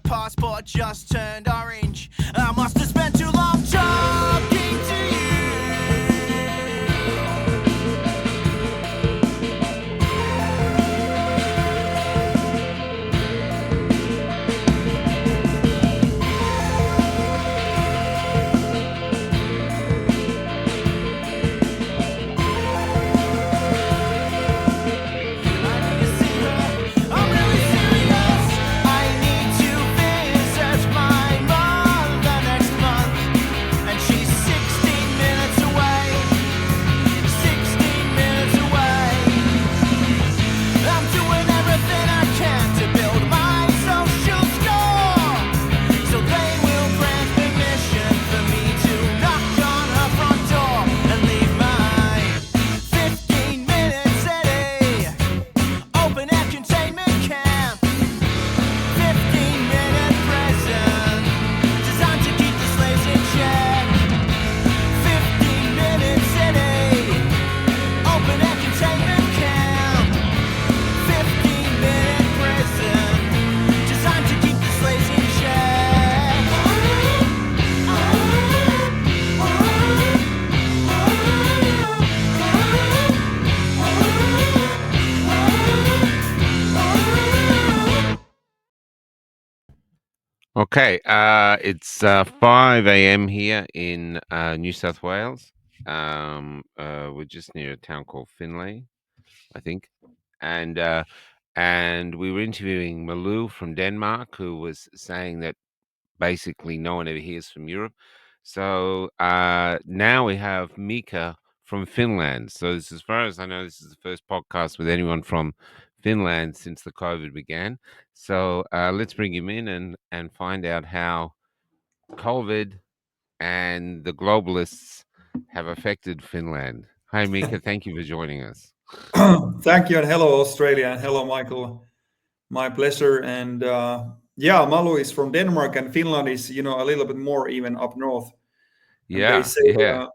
passport just turned orange. I must have spent too long talking to you. Okay, it's 5 a.m. here in New South Wales. We're just near a town called Finlay, I think, and we were interviewing Malou from Denmark, who was saying that basically no one ever hears from Europe. So now we have Mika from Finland. So this, as far as I know, this is the first podcast with anyone from Finland since the COVID began. So let's bring him in and find out how COVID and the globalists have affected Finland. Hi, Mika. Thank you for joining us. Thank you, and hello, Australia, and hello, Michael. My pleasure. And Malu is from Denmark, and Finland is, a little bit more even up north. And Yeah, they say yeah.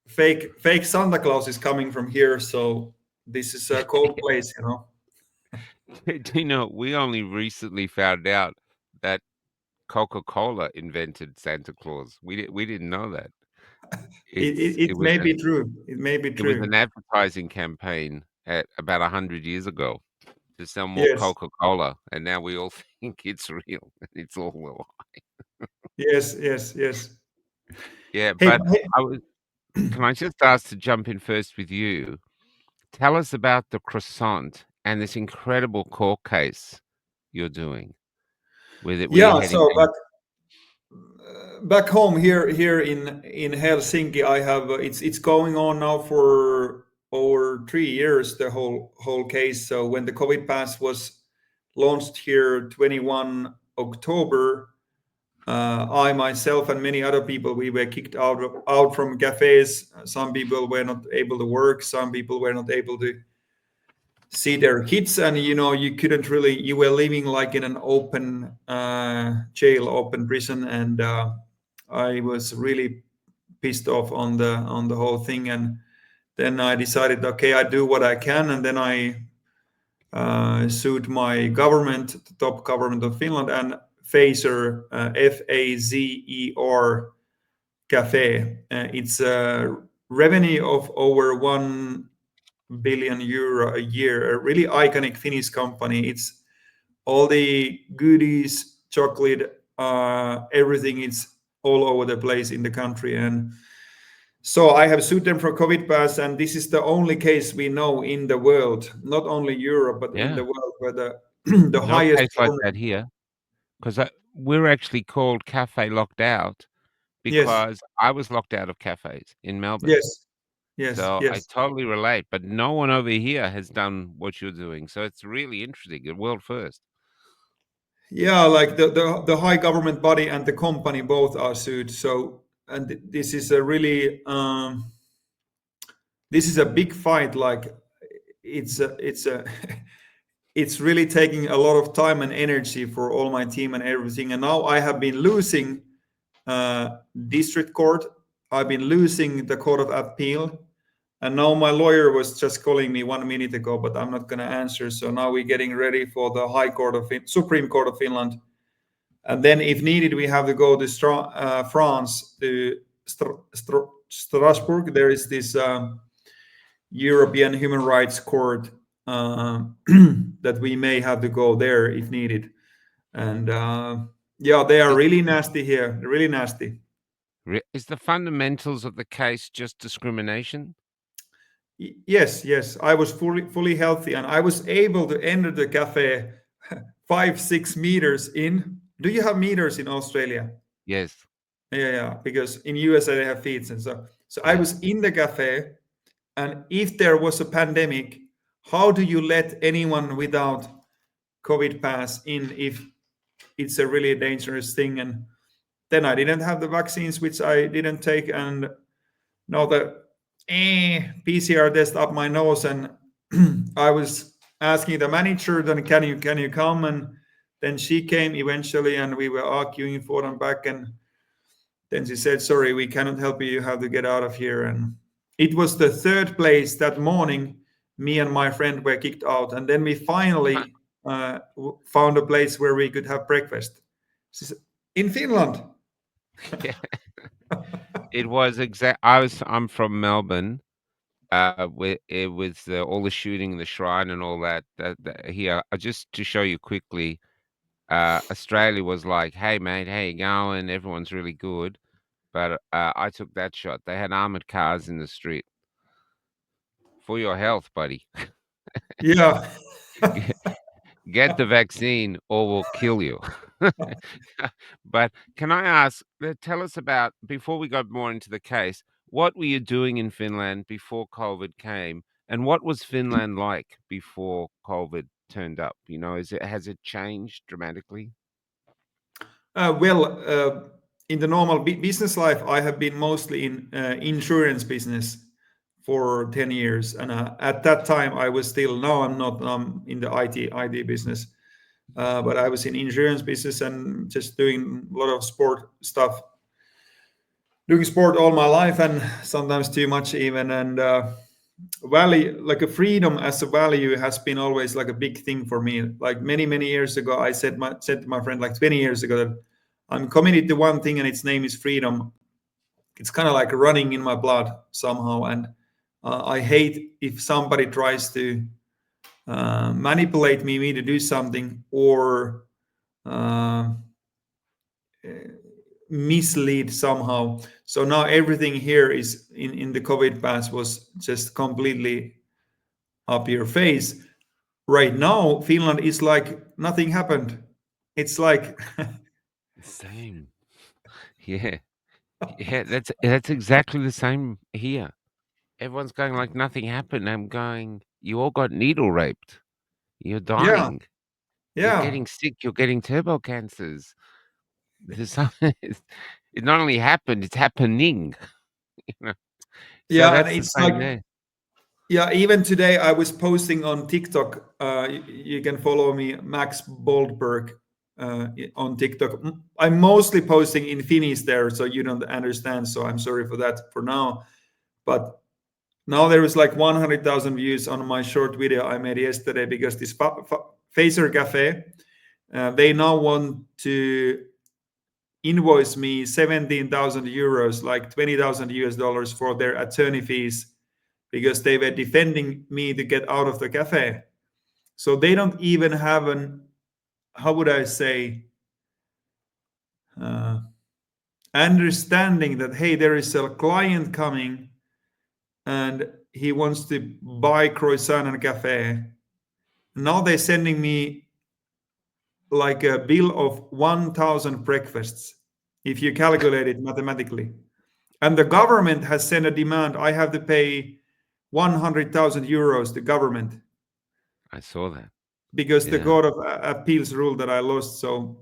Fake Santa Claus is coming from here, so this is a cold place, Do you know, we only recently found out that Coca-Cola invented Santa Claus. We didn't know that. It may be true. It may be It was true. an advertising campaign at about 100 years ago to sell more Yes, Coca-Cola, and now we all think it's real. It's all a lie. yes, yes, yes. Yeah, Hey, but can I just ask to jump in first with you? Tell us about the croissant and this incredible court case you're doing with it. Where you're heading so to. back home here in Helsinki, I have it's going on now for over 3 years, the whole case. So when the COVID pass was launched here 21 October, I myself and many other people, we were kicked out from cafes. Some people were not able to work. Some people were not able to see their kids, and you couldn't really. You were living like in an open jail, open prison, and I was really pissed off on the whole thing. And then I decided, okay, I do what I can, and then I sued my government, the top government of Finland, and Fazer, Fazer Cafe. It's a revenue of over 1 billion euro a year. A really iconic Finnish company. It's all the goodies, chocolate, everything. It's all over the place in the country, and so I have sued them for COVID pass, and this is the only case we know in the world, not only Europe, but in Yeah, the world, where the the no highest case like that here, because we're actually called cafe locked out yes, because I was locked out of cafes in Melbourne. yes, yes, So I yes, totally relate, but no one over here has done what you're doing. So it's really interesting, a world first. yeah, like the high government body and the company both are sued. So, and this is a really this is a big fight. Like it's a it's really taking a lot of time and energy for all my team and everything. And now I have been losing district court. I've been losing the court of appeal, and now my lawyer was just calling me 1 minute ago, but I'm not going to answer. So now we're getting ready for the High Court of Supreme Court of Finland. And then, if needed, we have to go to France, to Strasbourg. There is this European Human Rights Court that we may have to go there if needed. And yeah, they are really nasty here, really nasty. Is the fundamentals of the case just discrimination? Yes, yes. I was fully healthy, and I was able to enter the cafe 5-6 meters in. Do you have meters in Australia? Yes. Yeah, because in USA they have feet, and so I Yeah. was in the cafe, and if there was a pandemic, how do you let anyone without COVID pass in if it's a really dangerous thing? And then I didn't have the vaccines, which I didn't take, and now the PCR test up my nose, and I was asking the manager, then can you come? And then she came eventually, and we were arguing forward and back, and then she said, sorry, we cannot help you, you have to get out of here. And it was the third place that morning me and my friend were kicked out, and then we finally found a place where we could have breakfast. She said, in Finland. Yeah. It was I'm from Melbourne. With it was all the shooting, the shrine, and all that. Here, just to show you quickly, Australia was like, "Hey, mate, how you going? Everyone's really good." But I took that shot. They had armored cars in the street. For your health, buddy. Yeah. Get the vaccine or we'll kill you. But can I ask, tell us about, before we go more into the case, what were you doing in Finland before COVID came? And what was Finland like before COVID turned up? You know, has it changed dramatically? Well, in the normal business life, I have been mostly in insurance business for 10 years. And at that time, I was still, now I'm not in the IT business, but I was in insurance business and just doing a lot of sport stuff, doing sport all my life, and sometimes too much even. And value, like a freedom as a value, has been always like a big thing for me. Like many years ago, I said to my friend, like 20 years ago, that I'm committed to one thing, and its name is freedom. It's kind of like running in my blood somehow, and I hate if somebody tries to manipulate me to do something, or mislead somehow. So now everything here is in the COVID pass was just completely up your face. Right now, Finland is like nothing happened. It's like Same. Yeah. Yeah, that's exactly the same here. Everyone's going like nothing happened. I'm going, you all got needle raped. You're yeah, dying. You're yeah, getting sick. You're getting turbo cancers. There's something. It not only happened, it's happening. You know? So yeah, and that's the it's same like, there. yeah, even today I was posting on TikTok. You can follow me, Max Boldberg, on TikTok. I'm mostly posting in Finnish there, so you don't understand. So I'm sorry for that for now. But now there is like 100,000 views on my short video I made yesterday, because this Phaser Cafe, they now want to invoice me 17,000 euros, like 20,000 US dollars, for their attorney fees, because they were defending me to get out of the cafe. So they don't even have how would I say, understanding that, hey, there is a client coming and he wants to buy croissant and cafe. Now they're sending me like a bill of 1,000 breakfasts, if you calculate it mathematically. And the government has sent a demand. I have to pay 100,000 euros to government, I saw that. because the Yeah. Court of Appeals ruled that I lost. So,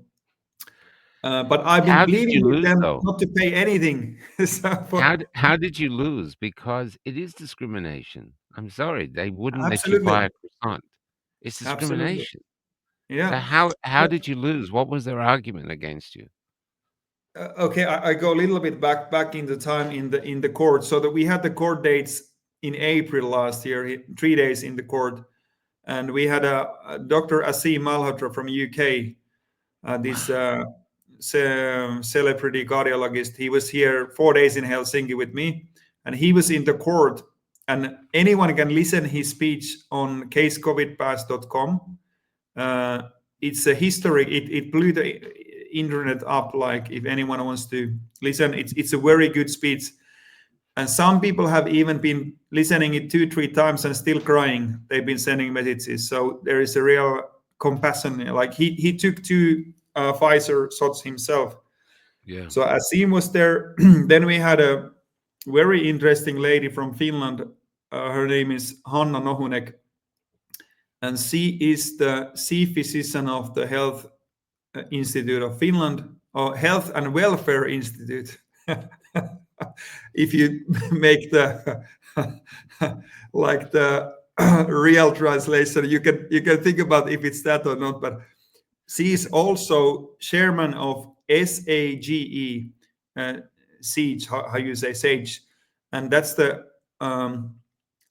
but I've been How did pleading you with lose them though? not to pay anything. How did you lose? Because it is discrimination. I'm sorry, they wouldn't let you Absolutely, buy a croissant. It's absolutely, discrimination. So yeah. how did you lose? What was their argument against you? Okay, I go a little bit back in the time in the court, so that we had the court dates in April last year, 3 days in the court, and we had a Dr. Asim Malhotra from UK, this celebrity cardiologist. He was here 4 days in Helsinki with me, and he was in the court. And anyone can listen his speech on casecovidpass.com. It's a history. It blew the internet up. Like if anyone wants to listen, it's a very good speech. And some people have even been listening it 2-3 times and still crying. They've been sending messages. So there is a real compassion. Like he took 2 Pfizer shots himself. Yeah. So Asim was there. Then we had a very interesting lady from Finland. Her name is Hanna Nohunek, and she is the chief physician of the Health Institute of Finland, or Health and Welfare Institute. If you make the like the real translation, you can think about if it's that or not. But she is also chairman of SAGE, SAGE, how you say SAGE, and that's the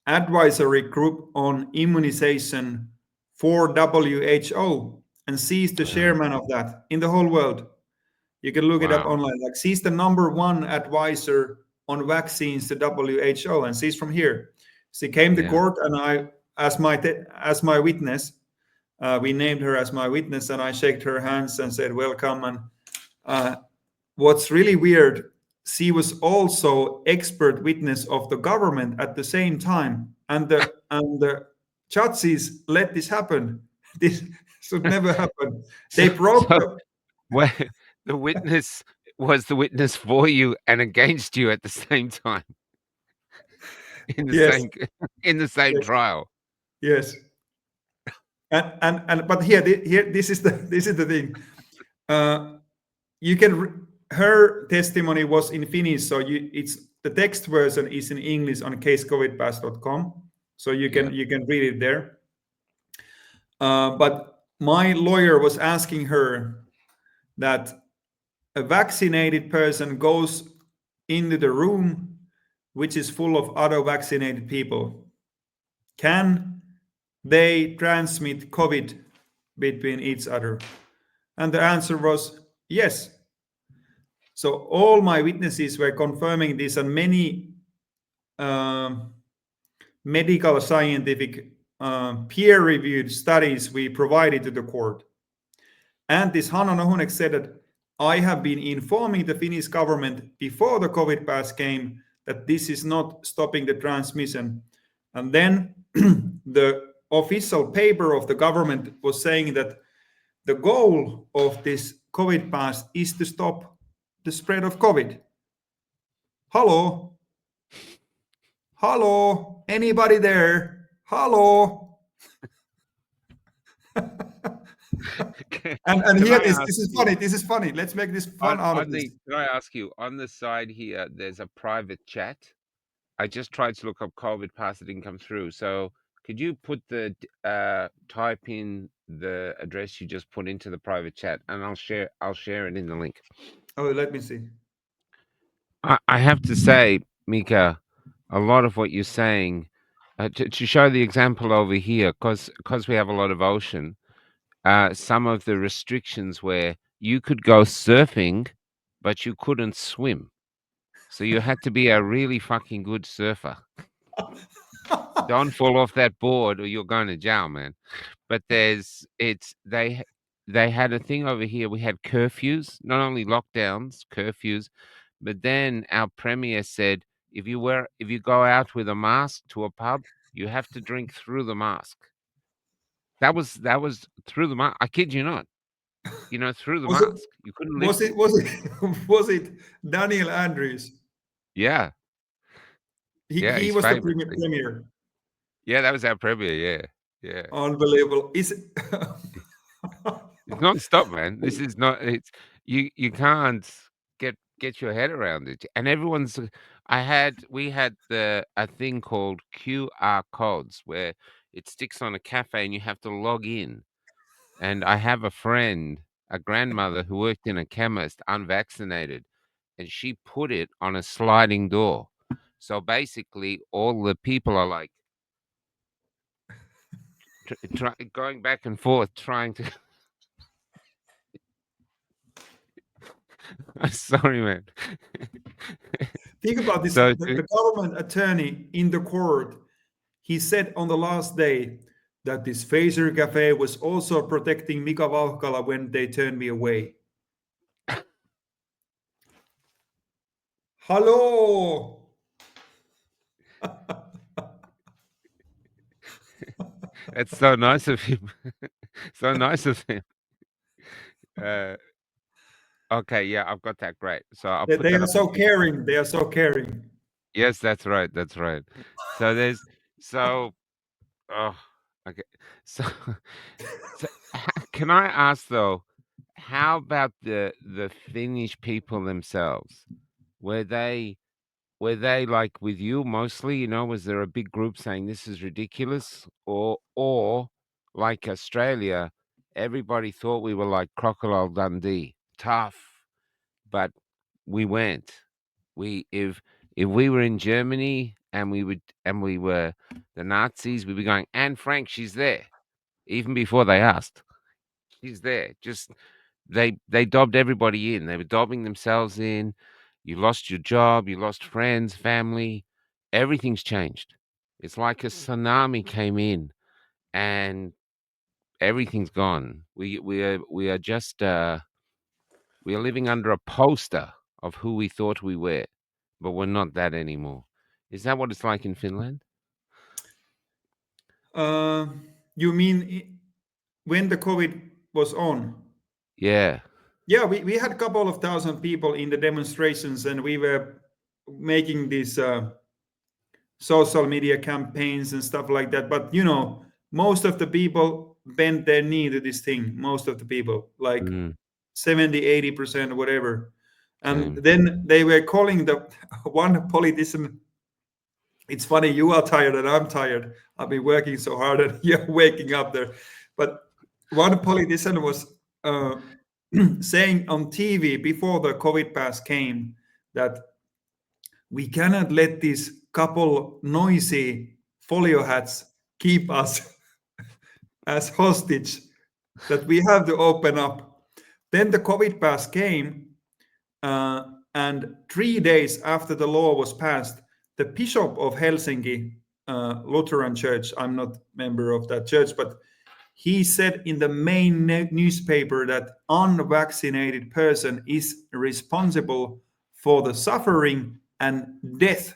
advisory group on immunization for WHO, and she's the chairman of that in the whole world. You can look it up Wow. online. Like she's the #1 advisor on vaccines to WHO, and she's from here. She came to Yeah. court, and I, as my witness, we named her as my witness, and I shook her hands and said welcome. And what's really weird, she was also expert witness of the government at the same time, and the judges let this happen. This should never happen. They broke So the. where the witness was the witness for you and against you at the same time in the Yes, same in the same yes, trial. yes. And but here this is the thing. You can her testimony was in Finnish, so it's the text version is in English on casecovidpass.com, so you Yeah. can read it there. But my lawyer was asking her that a vaccinated person goes into the room which is full of other vaccinated people. Can they transmit COVID between each other? And the answer was yes. So all my witnesses were confirming this, and many medical scientific peer-reviewed studies we provided to the court. And this Hanna Nohunek said that I have been informing the Finnish government before the COVID pass came that this is not stopping the transmission. And then the official paper of the government was saying that the goal of this COVID pass is to stop the spread of COVID. Hello? Hello? Anybody there? Hello? And Can here I this ask is you funny. This is funny. Let's make this fun out of on this. the can I ask you on the side here there's a private chat. I just tried to look up COVID pass, it didn't come through. So could you put the type in the address you just put into the private chat and I'll share it in the link. Oh, let me see. I have to say, Mika, a lot of what you're saying, to show the example over here, because we have a lot of ocean, some of the restrictions where you could go surfing, but you couldn't swim. So you had to be a really fucking good surfer. Don't fall off that board or you're going to jail, man. But they had a thing over here. We had curfews, not only lockdowns, curfews, but then our premier said if you go out with a mask to a pub, you have to drink through the mask. That was through the mask. I kid you not. Through the Was it mask. You couldn't was lift it it. was it was it Daniel Andrews? Yeah. Yeah, He he's was the famous. premier. Yeah, that was our premier. Yeah. Yeah. Unbelievable. Is It's non-stop, man. This is not. You can't get your head around it. And everyone's. We had a thing called QR codes where it sticks on a cafe and you have to log in. And I have a friend, a grandmother who worked in a chemist, unvaccinated, and she put it on a sliding door. So basically, all the people are like going back and forth, trying to Sorry, man. Think about this. So, The government attorney in the court, he said on the last day that this Phaser Cafe was also protecting Mika Vauhkala when they turned me away. Hello. it's so nice of him. So nice of him. Uh, okay, yeah, I've got that. Great. So I'll put They that are up on so YouTube. caring. They are so caring. Yes, that's right. That's right. So there's so oh okay. So so can I ask though, how about the Finnish people themselves? Were they were they like with you mostly, was there a big group saying this is ridiculous? Or like Australia, everybody thought we were like Crocodile Dundee, tough, but we weren't. If we were in Germany and we were the Nazis, we'd be going, Anne Frank, she's there. Even before they asked. She's there. Just they dobbed everybody in. They were dobbing themselves in. You lost your job, you lost friends, family. Everything's changed. It's like a tsunami came in and everything's gone. We are just we are living under a poster of who we thought we were, but we're not that anymore. Is that what it's like in Finland? Uh, you mean when the COVID was on? Yeah. Yeah, we had a couple of thousand people in the demonstrations, and we were making these social media campaigns and stuff like that. But most of the people bent their knee to this thing. Most of the people, like Mm, 70, 80%, whatever. And same. then they were calling the one politician. It's funny, you are tired and I'm tired. I've been working so hard and you're waking up there. But one politician was saying on TV before the COVID pass came that we cannot let these couple noisy folio hats keep us as hostage, that we have to open up. Then the COVID pass came, uh, and 3 days after the law was passed, the Bishop of Helsinki Lutheran Church, I'm not member of that church, but he said in the main newspaper that unvaccinated person is responsible for the suffering and death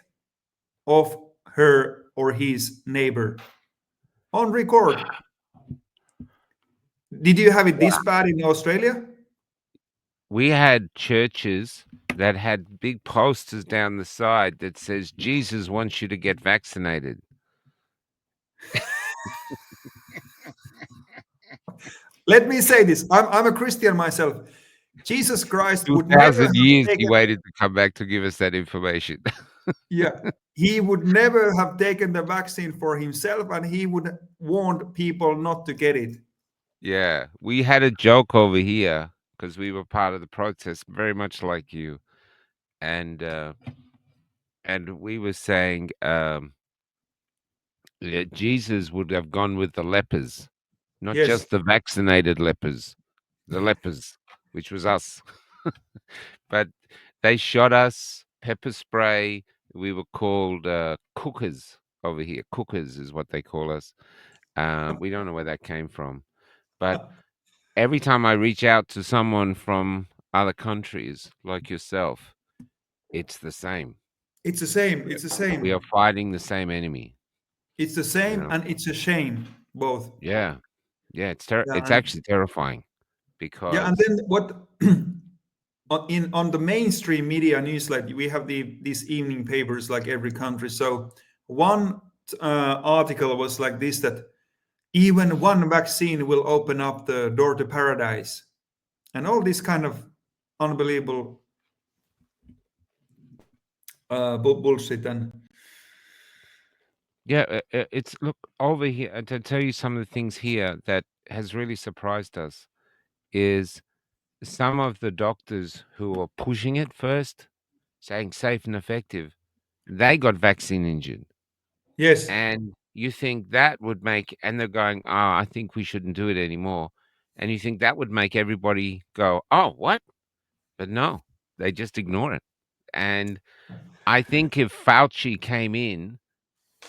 of her or his neighbor. On record. Did you have it this bad in Australia? We had churches that had big posters down the side that says Jesus wants you to get vaccinated. Let me say this. I'm a Christian myself. Jesus Christ would never 2,000 have years he taken, waited to come back to give us that information. yeah, he would never have taken the vaccine for himself, and he would warn people not to get it. Yeah, we had a joke over here because we were part of the protest, very much like you, and we were saying yeah, Jesus would have gone with the lepers, not Yes. just the vaccinated lepers, the lepers, which was us. But they shot us, pepper spray. We were called cookers over here. Cookers is what they call us. We don't know where that came from, but every time I reach out to someone from other countries like yourself, it's the same. It's the same. We It's the we are same. fighting the same enemy. It's the You same, know? and it's a shame both. Yeah, yeah. Yeah, It's actually terrifying yeah. And because then what? On the mainstream media news, like we have these evening papers like every country. So one article was like this, that even one vaccine will open up the door to paradise, and all this kind of unbelievable bullshit. And yeah, it's look over here to tell you some of the things here that has really surprised us is some of the doctors who are pushing it first, saying safe and effective, they got vaccine injured. yes, And you think that would make, and they're going, oh, I think we shouldn't do it anymore. And you think that would make everybody go, oh, what? But no, they just ignore it. And I think if Fauci came in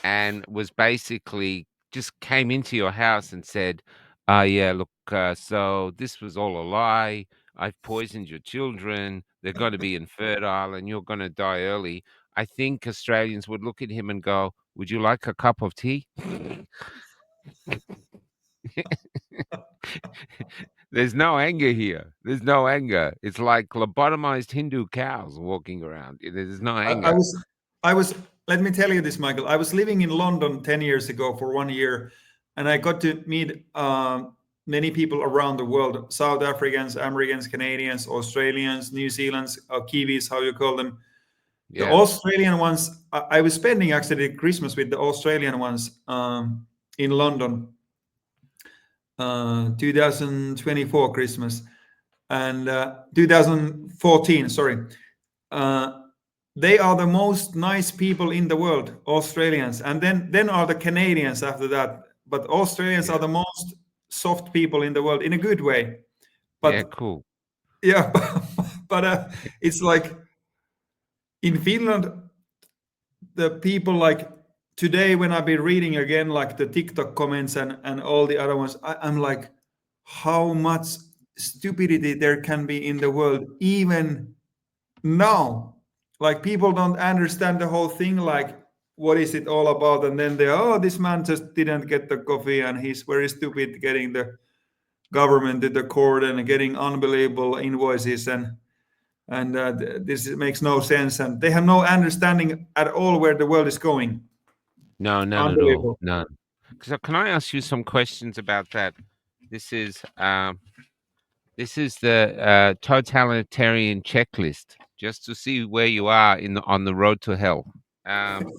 and was basically just came into your house and said, yeah, look, so this was all a lie. I've poisoned your children. They're going to be infertile and you're going to die early. I think Australians would look at him and go, would you like a cup of tea? There's no anger here. There's no anger. It's like lobotomized Hindu cows walking around. There's no I, I anger. was, I was. Let me tell you this, Michael. I was living in London 10 years ago for 1 year, and I got to meet many people around the world: South Africans, Americans, Canadians, Australians, New Zealanders, Kiwis, how you call them. The Yeah. Australian ones. I was spending actually Christmas with the Australian ones in London, 2024 Christmas, and 2014. Sorry. Uh, they are the most nice people in the world, Australians, and then are the Canadians after that. But Australians are Yeah. the most soft people in the world in a good way. Yeah. But Cool. yeah, but it's like in Finland, the people like today when I've been reading again like the TikTok comments and all the other ones, I'm like, how much stupidity there can be in the world even now. Like people don't understand the whole thing, like what is it all about, and then they, oh, this man just didn't get the coffee and he's very stupid getting the government to the court and getting unbelievable invoices, and this makes no sense, and they have no understanding at all where the world is going. No, none at all. Unbelievable. None. So can I ask you some questions about that? This is um, this is the totalitarian checklist, just to see where you are on the road to hell. Um,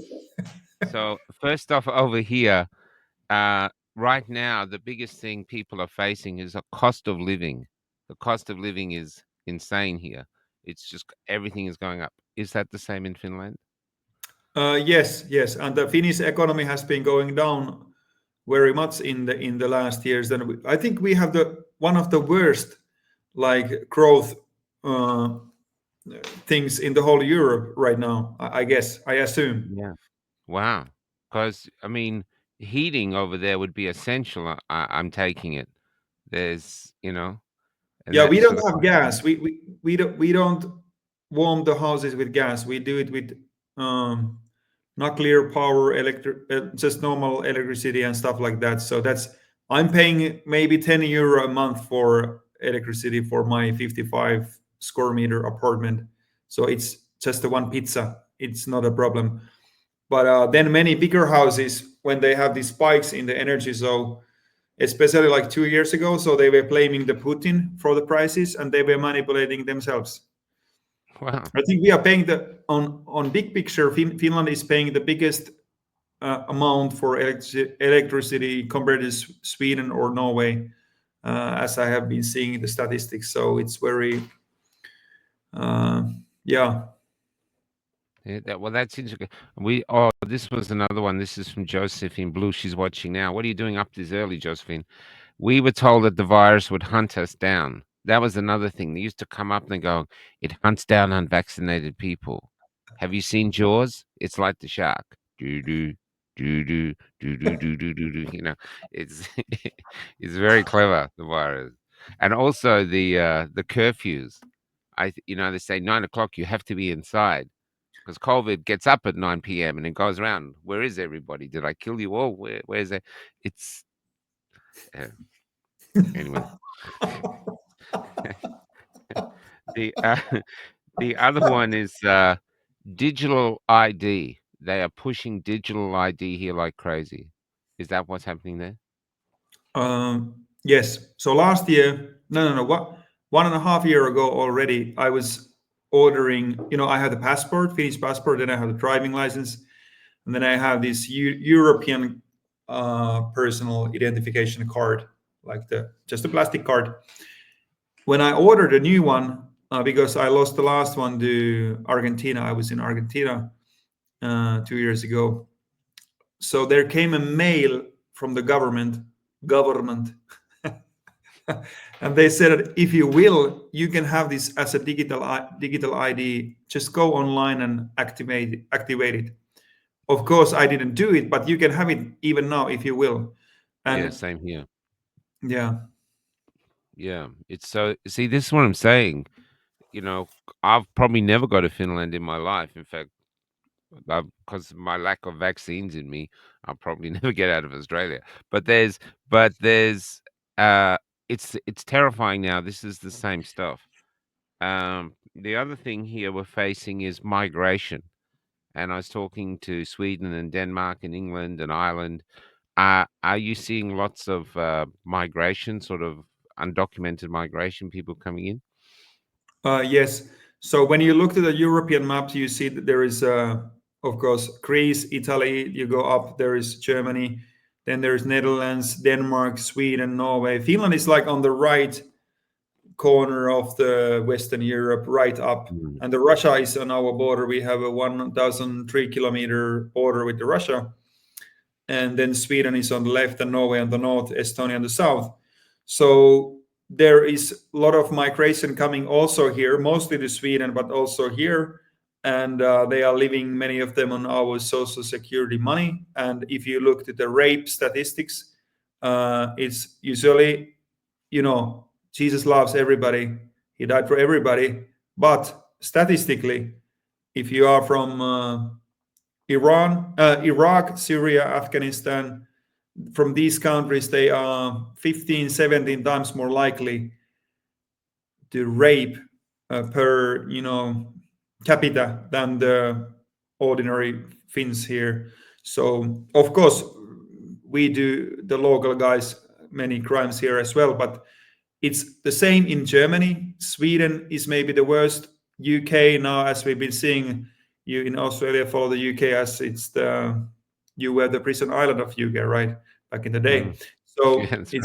so first off, over here, uh, right now, the biggest thing people are facing is a cost of living. The cost of living is insane here. It's just everything is going up. Is that the same in Finland? Yes, yes, and the Finnish economy has been going down very much in the last years, and I think we have the one of the worst like growth uh, things in the whole Europe right now. I guess, I assume. Yeah. Wow. Because I mean, heating over there would be essential. I'm taking it. There's, and Yeah, we that's don't sort of have like, gas. We don't warm the houses with gas. We do it with um, nuclear power, just normal electricity and stuff like that. So that's I'm paying maybe €10 a month for electricity for my 55 square meter apartment. So it's just the one pizza. It's not a problem. But then many bigger houses, when they have these spikes in the energy, so especially like 2 years ago, so they were blaming the Putin for the prices and they were manipulating themselves. wow. I think we are paying the on big picture. Finland is paying the biggest amount for electricity compared to Sweden or Norway, as I have been seeing the statistics. So it's very, yeah. Yeah, well, that's interesting. This was another one. This is from Josephine Blue. She's watching now. What are you doing up this early, Josephine? We were told that the virus would hunt us down. That was another thing. They used to come up and go, it hunts down unvaccinated people. Have you seen Jaws? It's like the shark. Do do do do do do do do do do. It's it's very clever, the virus. And also the curfews. They say 9 o'clock you have to be inside because COVID gets up at 9 p.m. and it goes around. Where is everybody? Did I kill you all? Where's it? It's uh, anyway. the the other one is digital ID. They are pushing digital ID here like crazy. Is that what's happening there? Yes. So last year, no. What 1.5 year ago already, I was ordering. I had a passport, Finnish passport, then I had a driving license, and then I have this European personal identification card, like the just a plastic card. When I ordered a new one, because I lost the last one to Argentina, I was in Argentina 2 years ago. So there came a mail from the government And they said that if you will, you can have this as a digital ID. Just go online and activate it. Of course, I didn't do it, but you can have it even now if you will. Yeah, And same here. yeah, Yeah, it's so. See, this is what I'm saying. You know, I've probably never go to Finland in my life. In fact, because my lack of vaccines in me, I'll probably never get out of Australia. But there's, uh, it's terrifying now. This is the same stuff. The other thing here we're facing is migration. And I was talking to Sweden and Denmark and England and Ireland. Are you seeing lots of migration, sort of undocumented migration, people coming in? yes. So when you look at the European maps, you see that there is, of course, Greece, Italy. You go up, there is Germany. Then there's Netherlands, Denmark, Sweden, Norway. Finland is like on the right corner of the Western Europe, right up. Mm. And the Russia is on our border. We have a 1,003-kilometer border with the Russia. And then Sweden is on the left and Norway on the north, Estonia on the south. So there is a lot of migration coming also here, mostly to Sweden, but also here. And they are living, many of them, on our social security money. And if you look at the rape statistics, it's usually, Jesus loves everybody. He died for everybody. But statistically, if you are from Iraq, Syria, Afghanistan, from these countries, they are 15, 17 times more likely to rape per, capita than the ordinary Finns here. So, of course, we do, the local guys, many crimes here as well, but it's the same in Germany. Sweden is maybe the worst. UK now, as we've been seeing, you in Australia follow the UK as you were the prison island of UK, right? Back in the day. Mm. Yeah, So that's right.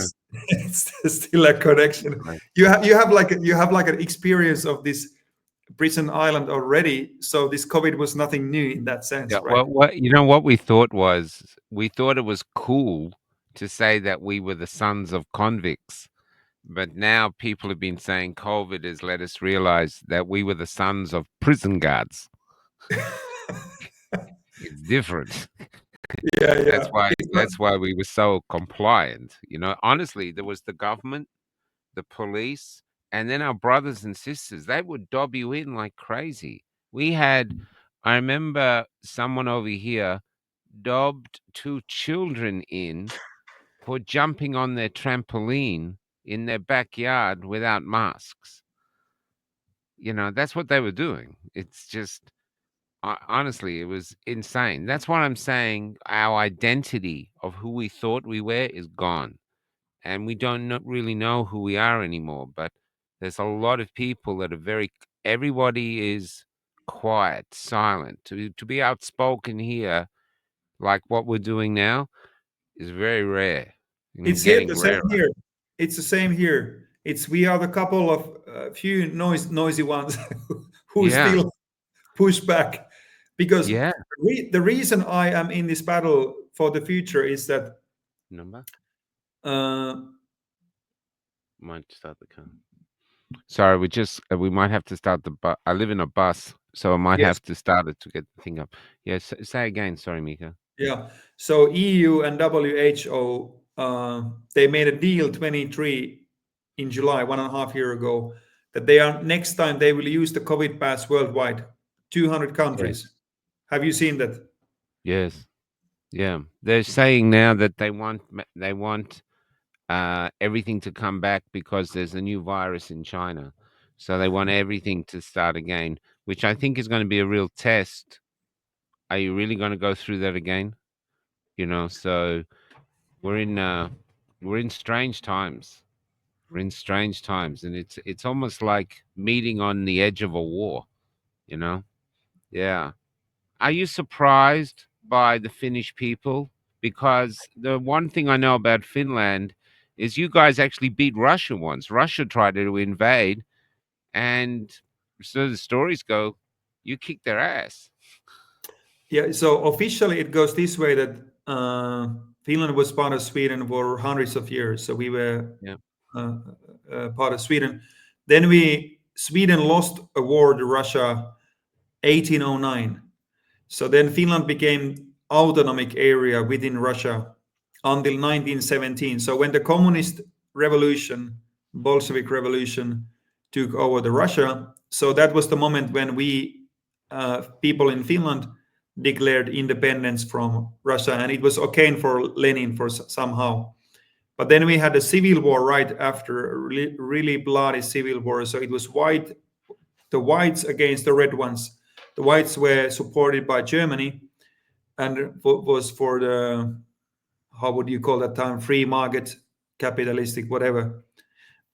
it's still a connection. Right. You have like an experience of this prison island already. So this COVID was nothing new in that Yeah. sense, right? Well, what we thought was we thought it was cool to say that we were the sons of convicts. But now people have been saying COVID has let us realize that we were the sons of prison guards. It's different. Yeah, That's yeah. why It's not, that's why we were so compliant. Honestly, there was the government, the police, and then our brothers and sisters. They would dob you in like crazy. I remember someone over here dobbed two children in for jumping on their trampoline in their backyard without masks. That's what they were doing. It's just, honestly, it was insane. That's what I'm saying. Our identity of who we thought we were is gone. And we don't really know who we are anymore. But there's a lot of people that are everybody is quiet, silent. To be outspoken here, like what we're doing now, is very rare and it's here getting the same rarer. here. It's the same here. It's we are the couple of few noisy ones who Yeah. still push back, because Yeah. the reason I am in this battle for the future is that Number uh, might start the car. Sorry, we might have to start the bus. I live in a bus, so I might yes, have to start it to get the thing up. Yes, say again. Sorry, Mika. yeah. So EU and WHO, they made a deal 23 in July, 1.5 year ago, that they are next time they will use the COVID pass worldwide, 200 Yes. countries. Have you seen that? Yes. Yeah. They're saying now that they want everything to come back because there's a new virus in China, so they want everything to start again, which I think is going to be a real test. Are you really going to go through that again? So we're in uh, we're in strange times. We're in strange times, and it's almost like meeting on the edge of a war. You know? Yeah. Are you surprised by the Finnish people? Because the one thing I know about Finland is you guys actually beat Russia once. Russia tried to invade, and so the stories go, you kicked their ass. Yeah, so officially it goes this way, that Finland was part of Sweden for hundreds of years. So we were Yeah. part of Sweden. Then Sweden lost a war to Russia 1809. So then Finland became autonomic area within Russia until 1917. So when the communist revolution, Bolshevik revolution, took over the Russia, so that was the moment when we people in Finland declared independence from Russia, and it was okay for Lenin for somehow. But then we had a civil war right after, a really bloody civil war. So it was the whites against the red ones. The whites were supported by Germany, and was for the, how would you call that time, free market, capitalistic, whatever.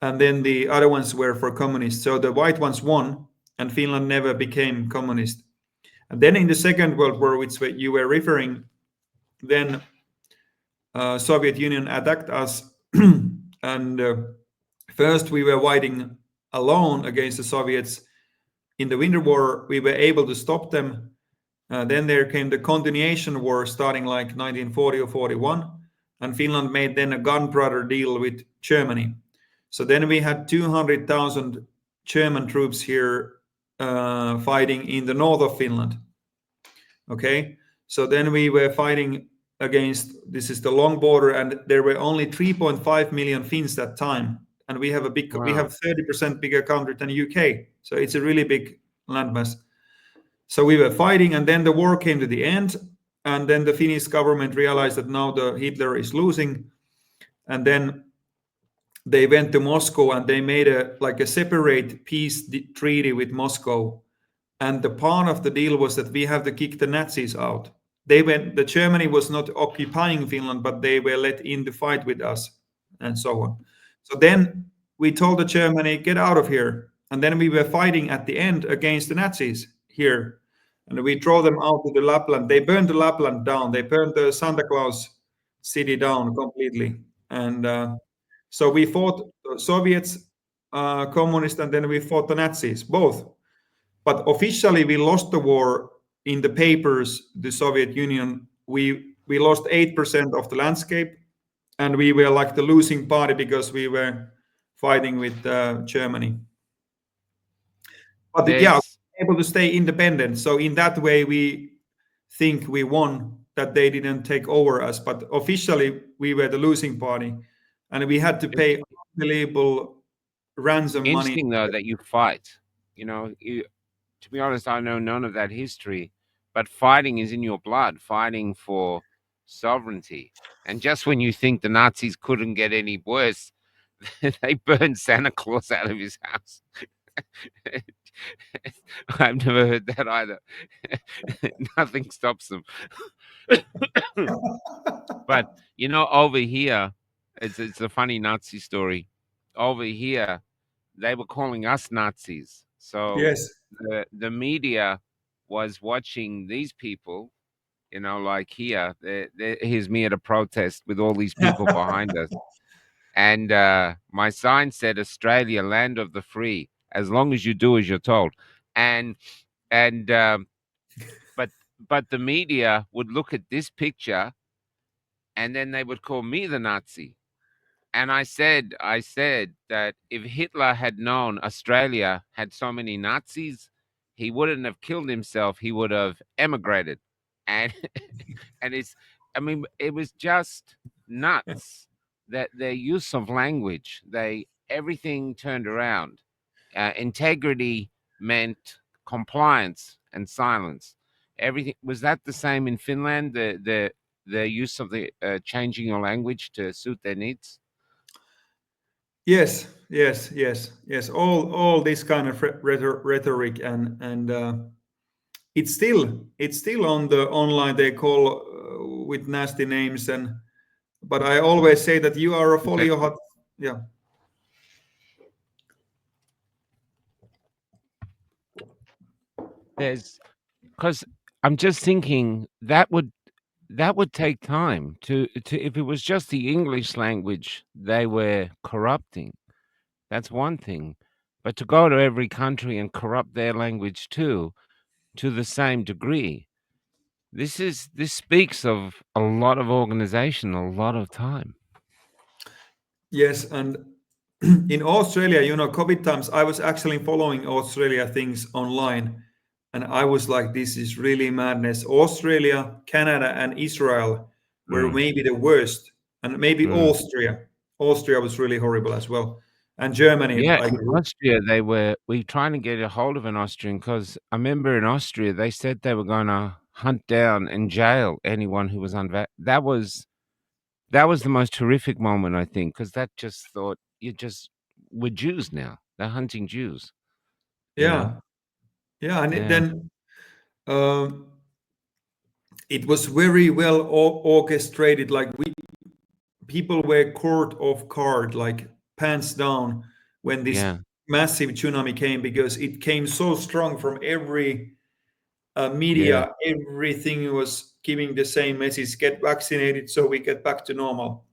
And then the other ones were for communists. So the white ones won, and Finland never became communist. And then in the Second World War, which you were referring, then Soviet Union attacked us, and first we were fighting alone against the Soviets. In the Winter War, we were able to stop them. Then there came the continuation war starting like 1940 or 41, and Finland made then a gunpowder deal with Germany. So then we had 200,000 German troops here fighting in the north of Finland. Okay, so then we were fighting against, this is the long border, and there were only 3.5 million Finns that time, and we have we have 30% bigger country than UK, so it's a really big landmass. So we were fighting, and then the war came to the end, and then the Finnish government realized that now the Hitler is losing, and then they went to Moscow and they made a separate peace treaty with Moscow. And the part of the deal was that we have to kick the Nazis out. The Germany was not occupying Finland, but they were let in to fight with us, and so on. So then we told the Germany, get out of here. And then we were fighting at the end against the Nazis here. And we drove them out to the Lapland. They burned the Lapland down. They burned the Santa Claus city down completely. And so we fought the Soviets, communists, and then we fought the Nazis, both. But officially, we lost the war. In the papers, the Soviet Union, we lost 8% of the landscape, and we were like the losing party because we were fighting with Germany. But yeah, we were able to stay independent. So in that way, we think we won, that they didn't take over us. But officially, we were the losing party, and we had to pay unbelievable ransom money. Interesting though that you fight. You know, to be honest, I know none of that history, but fighting is in your blood, fighting for sovereignty. And just when you think the Nazis couldn't get any worse, they burned Santa Claus out of his house. I've never heard that either. Nothing stops them. But you know, over here, it's a funny Nazi story. Over here, they were calling us Nazis. So Yes. the media was watching these people, you know, like here. Here's me at a protest with all these people behind us, and my sign said "Australia, land of the free." As long as you do as you're told, and but the media would look at this picture, and then they would call me the Nazi. And I said that if Hitler had known Australia had so many Nazis, he wouldn't have killed himself. He would have emigrated. And and I mean, it was just nuts that their use of language, everything turned around. Integrity meant compliance and silence. Everything was that the same in Finland. The use of the changing your language to suit their needs. Yes. All this kind of rhetoric, and it's still on the online. They call with nasty names, but I always say that you are a folio hot. Yeah. There's because I'm just thinking that would take time to if it was just the English language they were corrupting, that's one thing. But to go to every country and corrupt their language too, to the same degree, this speaks of a lot of organization, a lot of time. Yes, and in Australia, COVID times, I was actually following Australia things online, and I was like, this is really madness. Australia, Canada, and Israel were Mm, maybe the worst, and maybe mm. Austria. Austria was really horrible as well, and Germany, Yeah, like, in Austria, we trying to get a hold of an Austrian because I remember in Austria they said they were gonna hunt down and jail anyone who was that was the most horrific moment, I think, because that just thought you just we're Jews now. They're hunting Jews, you know? yeah, yeah, and Yeah, then um, it was very well orchestrated. Like people were caught off guard, like pants down, when this yeah, massive tsunami came, because it came so strong from every yeah, media. Everything was giving the same message: get vaccinated so we get back to normal.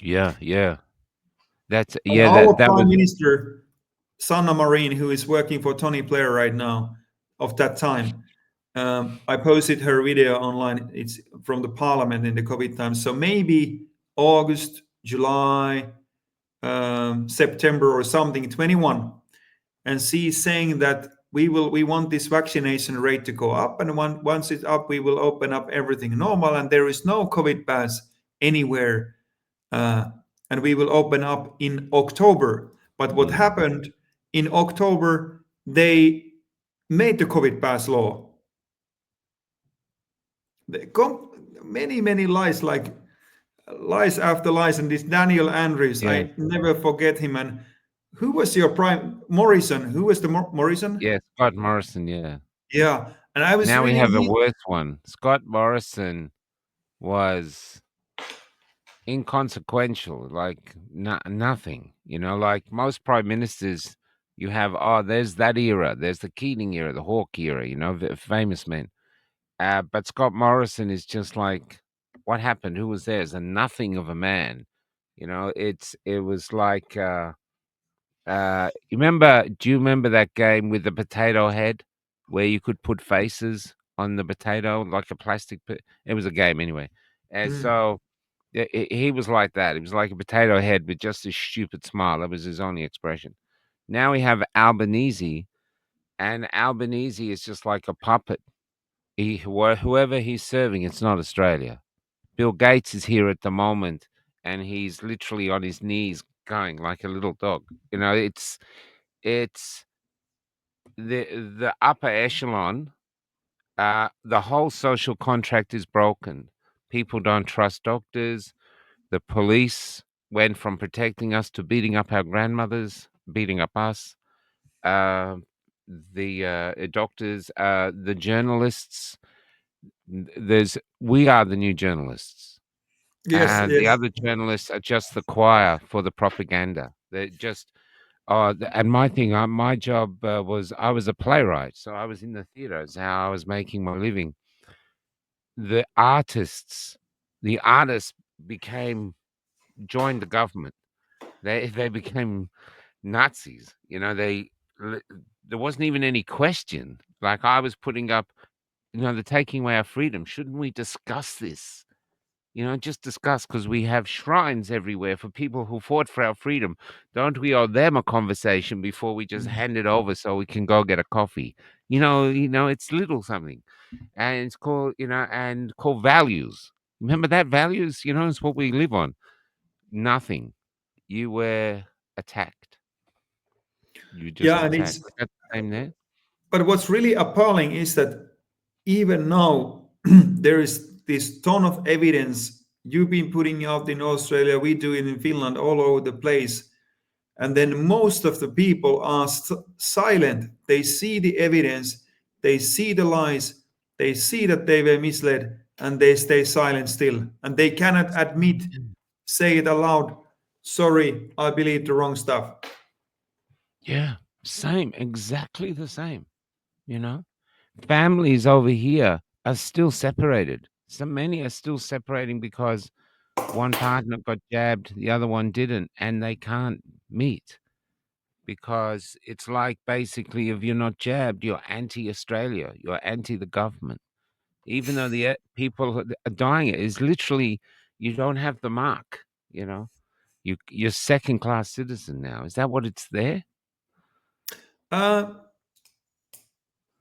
yeah, yeah. And That our that prime was minister, Sanna Marin, who is working for Tony Blair right now, of that time, I posted her video online. It's from the parliament in the COVID times. So maybe August, July, September or something, 21. And she's saying that we want this vaccination rate to go up, and once it's up, we will open up everything normal, and there is no COVID pass anywhere, uh, and we will open up in October. But what mm, happened in October? They made the COVID pass law. Many lies, like lies after lies, and this Daniel Andrews, yeah, I never forget him. And who was your prime Morrison? Who was the Morrison? yeah, Scott Morrison, yeah. Yeah, and I was Now we reading. have a worse one. Scott Morrison was inconsequential, like nothing. Like most prime ministers, you have there's that era, there's the Keating era, the Hawke era, famous men. But Scott Morrison is just like, what happened? Who was there? Is a nothing of a man. It was like do you remember that game with the potato head where you could put faces on the potato like a it was a game anyway. And Mm, so he was like that. He was like a potato head with just a stupid smile. That was his only expression. Now we have Albanese, and Albanese is just like a puppet. Whoever he's serving, it's not Australia. Bill Gates is here at the moment, and he's literally on his knees, going like a little dog. It's the upper echelon. The whole social contract is broken. People don't trust doctors. The police went from protecting us to beating up our grandmothers, beating up us. Uh, the doctors, the journalists. We are the new journalists, yes, and the yes, other journalists are just the choir for the propaganda. They're just and my thing, my job was I was a playwright, so I was in the theaters. How I was making my living. The artists became joined the government. They became Nazis. L- there wasn't even any question. Like I was putting up, they're taking away our freedom. Shouldn't we discuss this? Just discuss because we have shrines everywhere for people who fought for our freedom. Don't we owe them a conversation before we just hand it over so we can go get a coffee? It's little something, and it's called, and called values. Remember that values, is what we live on. Nothing. You were attacked. You just yeah, and attacked. it's. Was that the same there? But what's really appalling is that even now there is this ton of evidence you've been putting out in Australia. We do it in Finland, all over the place. And then most of the people are silent. They see the evidence, they see the lies, they see that they were misled, and they stay silent still. And they cannot admit, say it aloud, sorry, I believed the wrong stuff. Yeah, same, exactly the same. You know, families over here are still separated. So many are still separating because one partner got jabbed, the other one didn't, and they can't meet because it's like basically if you're not jabbed, you're anti-Australia, you're anti the government. Even though the people are dying, it is literally you don't have the mark, you know. You're second class citizen now. Is that what it's there? Uh,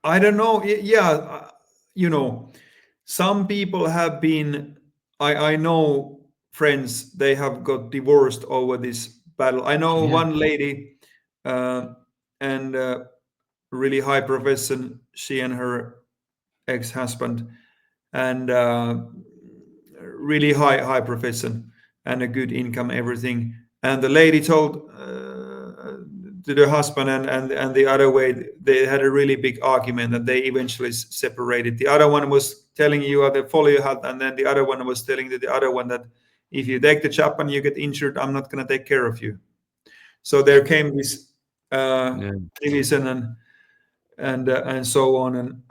I don't know. Yeah, you know, some people have been. I know friends. They have got divorced over this battle. I know Yeah. one lady, uh, and really high profession. She and her ex-husband, and really high profession and a good income, everything. And the lady told to the husband and the other way, they had a really big argument and they eventually separated. The other one was telling you the follow hat, and then the other one was telling the other one that if you take the job and you get injured, I'm not going to take care of you. So there came this uh, Yeah. division and so on. And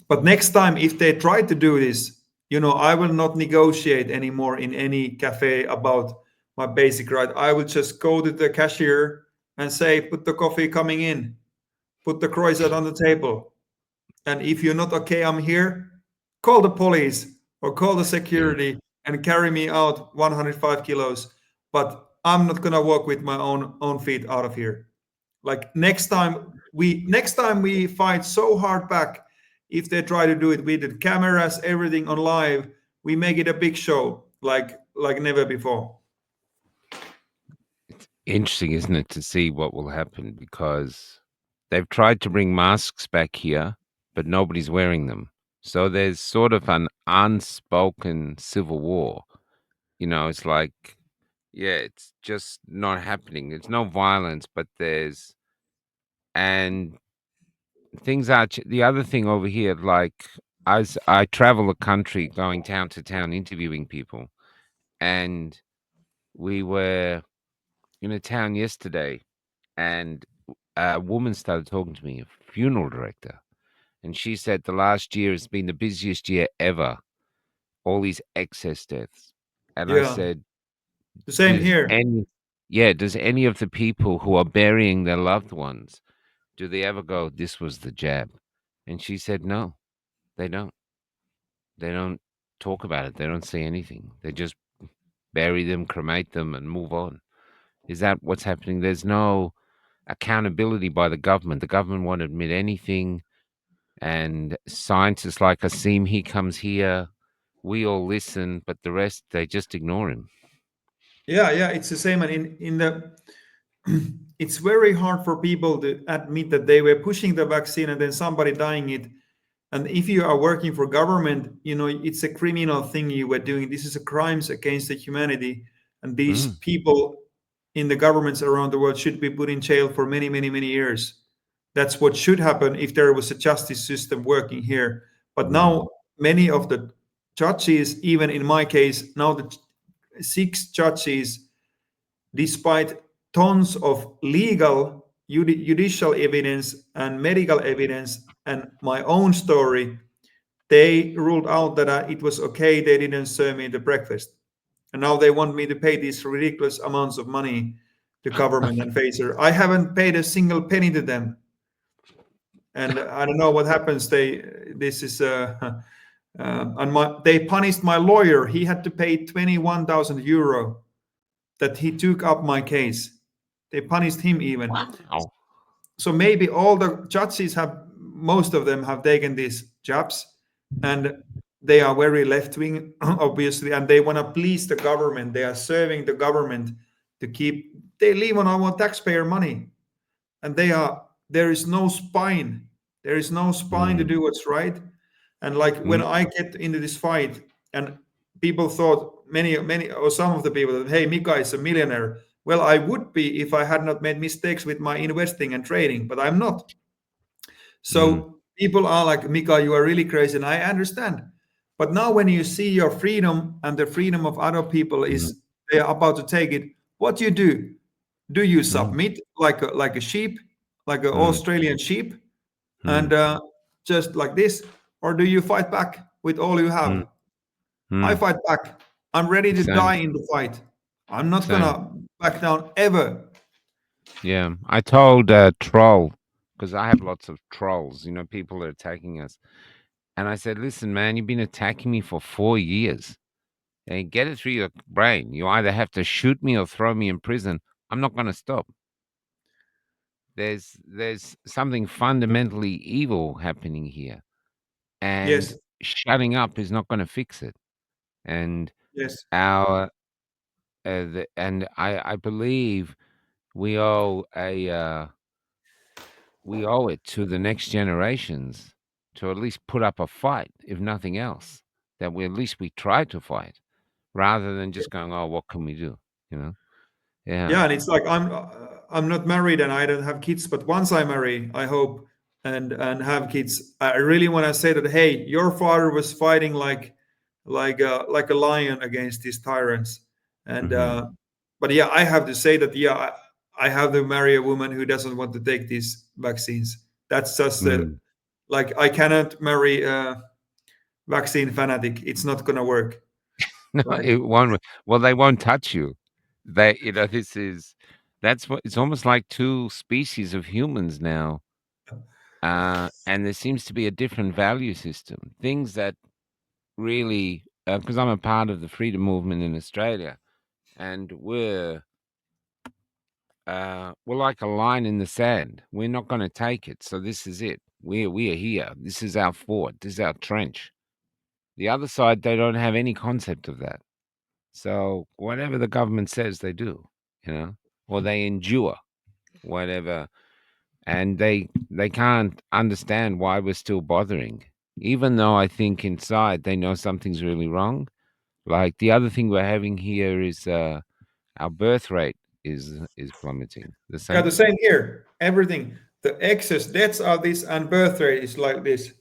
but next time if they try to do this, I will not negotiate anymore in any cafe about my basic right. I will just go to the cashier and say, put the coffee coming in, put the croissant on the table, and if you're not okay, I'm here. Call the police or call the Yeah. security and carry me out 105 kilos, but I'm not gonna walk with my own feet out of here. Like next time we fight so hard back. If they try to do it with the cameras, everything on live, we make it a big show like never before. Interesting, isn't it, to see what will happen, because they've tried to bring masks back here, but nobody's wearing them. So there's sort of an unspoken civil war. It's like, yeah, it's just not happening. There's no violence, but and things are, the other thing over here, like, as I travel the country going town to town interviewing people, and we were in a town yesterday, and a woman started talking to me, a funeral director, and she said the last year has been the busiest year ever, all these excess deaths. And I Yeah, said, the same does here. any yeah, does any of the people who are burying their loved ones, do they ever go, this was the jab? And she said, no, they don't. They don't talk about it. They don't say anything. They just bury them, cremate them, and move on. Is that what's happening? There's no accountability by the government. The government won't admit anything. And scientists like Asim, he comes here. We all listen, but the rest, they just ignore him. Yeah, it's the same. And in the it's very hard for people to admit that they were pushing the vaccine and then somebody dying it. And if you are working for government, it's a criminal thing you were doing. This is a crimes against the humanity, and these Mm, people in the governments around the world should be put in jail for many, many, many years. That's what should happen if there was a justice system working here. But mm, now many of the judges, even in my case, now the 6 judges, despite tons of legal judicial evidence and medical evidence and my own story, they ruled out that it was okay. They didn't serve me the breakfast, and now they want me to pay these ridiculous amounts of money to government and Phaser. I haven't paid a single penny to them, and I don't know what happens. This is they punished my lawyer. He had to pay 21,000 euro that he took up my case. They punished him even. wow. So maybe all the judges have, most of them have taken these jobs, and they are very left wing, obviously, and they want to please the government. They are serving the government to keep. They live on our taxpayer money, and there is no spine. There is no spine to Mm, do what's right. And like when mm, I get into this fight, and people thought, many or some of the people, that hey, Mika is a millionaire. Well, I would be if I had not made mistakes with my investing and trading, but I'm not. mm, So people are like, Mika, you are really crazy, and I understand. But now when you see your freedom and the freedom of other people mm, is they are about to take it, what you do? Do you mm, submit like a sheep, like an mm, Australian sheep, mm, and just like this, or do you fight back with all you mm, have? I mm. fight back. I'm ready to Same, die in the fight. I'm not same. gonna back down ever. Yeah. I told Troll, because I have lots of trolls, people that are attacking us. And I said, listen, man, you've been attacking me for 4 years. and get it through your brain. You either have to shoot me or throw me in prison. I'm not going to stop. There's something fundamentally evil happening here, and Yes, shutting up is not going to fix it. And yes. our and I believe we owe a we owe it to the next generations to at least put up a fight, if nothing else. That we at least we try to fight, rather than just going, "Oh, what can we do?" You know? Yeah. Yeah, and it's like I'm not married and I don't have kids, but once I marry, I hope and have kids, I really want to say that hey, your father was fighting like a lion against these tyrants, and Hmm. but yeah, I have to say that yeah, I have to marry a woman who doesn't want to take these vaccines. That's just Mm. like I cannot marry a vaccine fanatic. It's not gonna work. No, Right? it won't. Well, they won't touch you. This is that's what it's almost like two species of humans now. And there seems to be a different value system. Things that really, because I'm a part of the freedom movement in Australia, and we're like a line in the sand. We're not going to take it. So this is it. We are here. This is our fort. This is our trench. The other side, they don't have any concept of that. So whatever the government says, they do. You know, or they endure whatever, and they can't understand why we're still bothering, even though I think inside they know something's really wrong. Like the other thing we're having here is our birth rate is plummeting. The Yeah, same. the same here. Everything. The excess deaths are this, and birth rate is like this.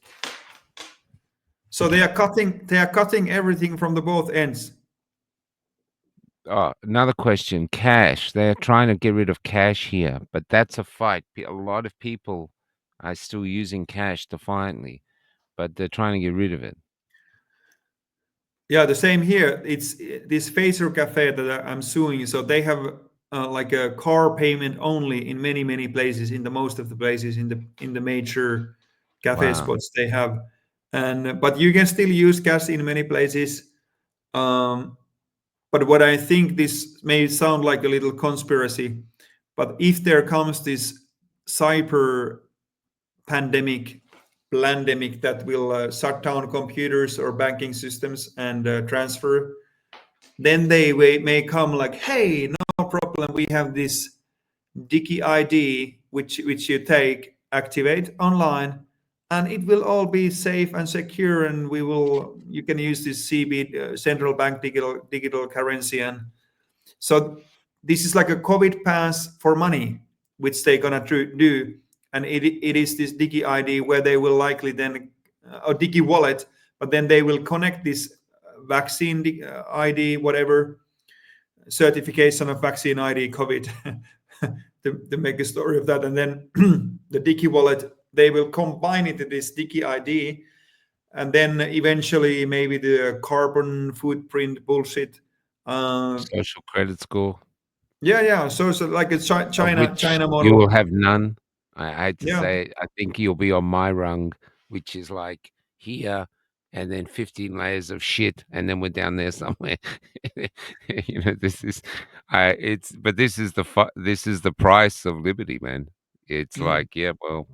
So they are cutting everything from the both ends. Oh, another question. Cash. They're trying to get rid of cash here, but that's a fight. A lot of people are still using cash defiantly, but they're trying to get rid of it. Yeah, the same here. It's this Phaser Cafe that I'm suing. So they have like a car payment only in many places, in the most of the places in the major cafe Wow. spots they have, and but you can still use cash in many places. Um, but what I think this may sound like a little conspiracy, but if there comes this cyber pandemic, pandemic that will shut down computers or banking systems and transfer, then they may come like, hey, no problem, we have this Digi ID which you take, activate online, and it will all be safe and secure, and you can use this CB central bank digital currency. And so this is like a COVID pass for money, which they're gonna do, and it is this Digi ID where they will likely then or Digi wallet, but then they will connect this vaccine ID, whatever certification of vaccine ID COVID, to make a story of that, and then the Digi wallet they will combine it to this Digi ID, and then eventually maybe the carbon footprint bullshit. Uh, Social credit score, yeah. So like a of which China you will model. have none. I hate to Yeah. say it. I think you'll be on my rung, which is like here, and then 15 layers of shit, and then we're down there somewhere. This is, but this is the price of liberty, man. It's Mm. like, yeah, well,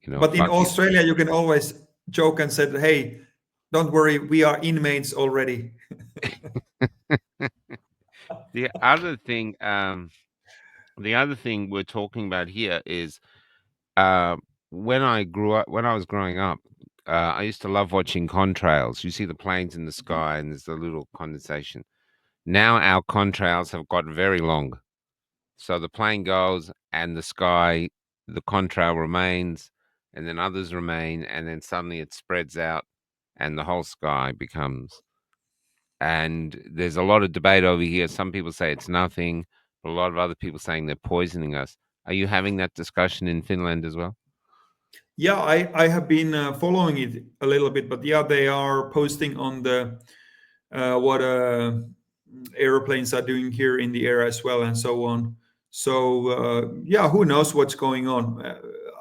But in fuck you. Australia, you can always joke and say, "Hey, don't worry, we are inmates already." The other thing, we're talking about here is Uh, when I was growing up, I used to love watching contrails. You see the planes in the sky, and there's a little condensation. Now our contrails have got very long, so the plane goes, and the sky, the contrail remains, and then others remain, and then suddenly it spreads out, and the whole sky becomes. And there's a lot of debate over here. Some people say it's nothing, but a lot of other people saying they're poisoning us. Are you having that discussion in Finland as well? Yeah, I have been following it a little bit, but yeah, they are posting on the what airplanes are doing here in the air as well, and so on. So yeah, who knows what's going on?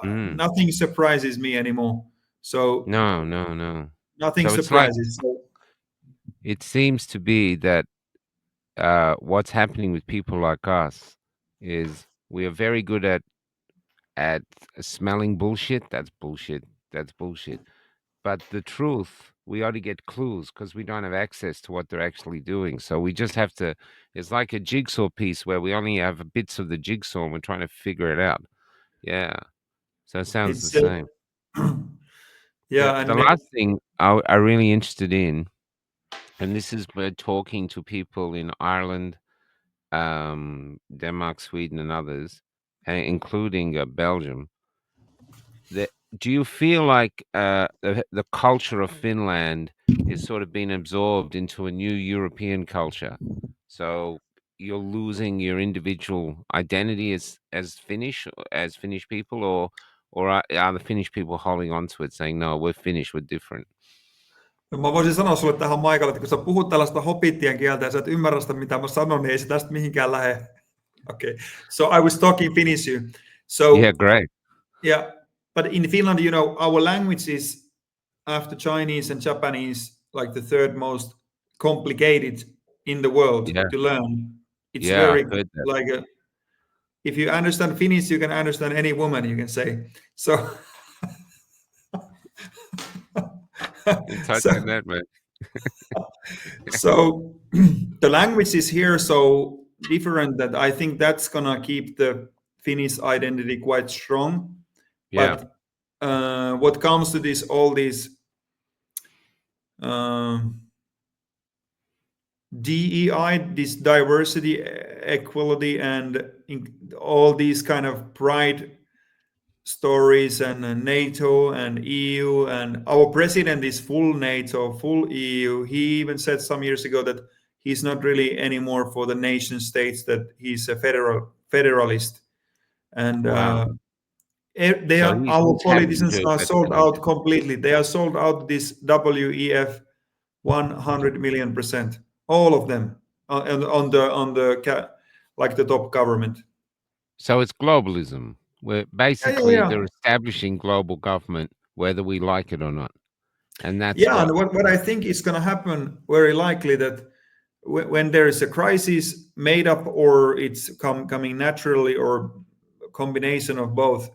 Mm. Nothing surprises me anymore. So No, no, no. nothing So it's like, surprises. So it seems to be that what's happening with people like us is we are very good at smelling bullshit. That's bullshit. That's bullshit. But the truth, we ought to get clues because we don't have access to what they're actually doing. So we just have to. It's like a jigsaw piece where we only have bits of the jigsaw and we're trying to figure it out. Yeah. So it sounds the It's same. yeah, The and last thing I'm really interested in, and this is we're talking to people in Ireland, Denmark, Sweden, and others, including Belgium. Do you feel like the culture of Finland is sort of being absorbed into a new European culture? So you're losing your individual identity as Finnish people, or are the Finnish people holding on to it, saying no, we're Finnish, we're different? mä voisin sanoa sulle tähän Michael, että kun sä puhut tällaista hobittien kieltä ja sä et ymmärrä sitä, mitä mä sanon, niin ei se tästä mihinkään lähde. Okay, so I was talking Finnish. So Yeah, great. yeah, but in Finland, you know, our language is after Chinese and Japanese, like the third most complicated in the world Yeah, to learn. It's yeah, very I've heard that. like if you understand Finnish, you can understand any woman, you can say. So, In touch so, on that, man. so the language is here so different that I think that's gonna keep the Finnish identity quite strong. Yeah, But what comes to this, all these DEI, this diversity, equality, and all these kind of pride stories, and NATO and EU, and our president is full NATO, full EU. He even said some years ago that he's not really anymore for the nation states, that he's a federalist. And wow. they So are, he's our happy politicians to are sold escalate. out completely. They are sold out this WEF 100 million%. All of them on the like the top government. So it's globalism. Where basically Yeah. they're establishing global government, whether we like it or not. And that's Yeah, what. and what I think is going to happen very likely that when there is a crisis made up, or it's coming naturally, or a combination of both.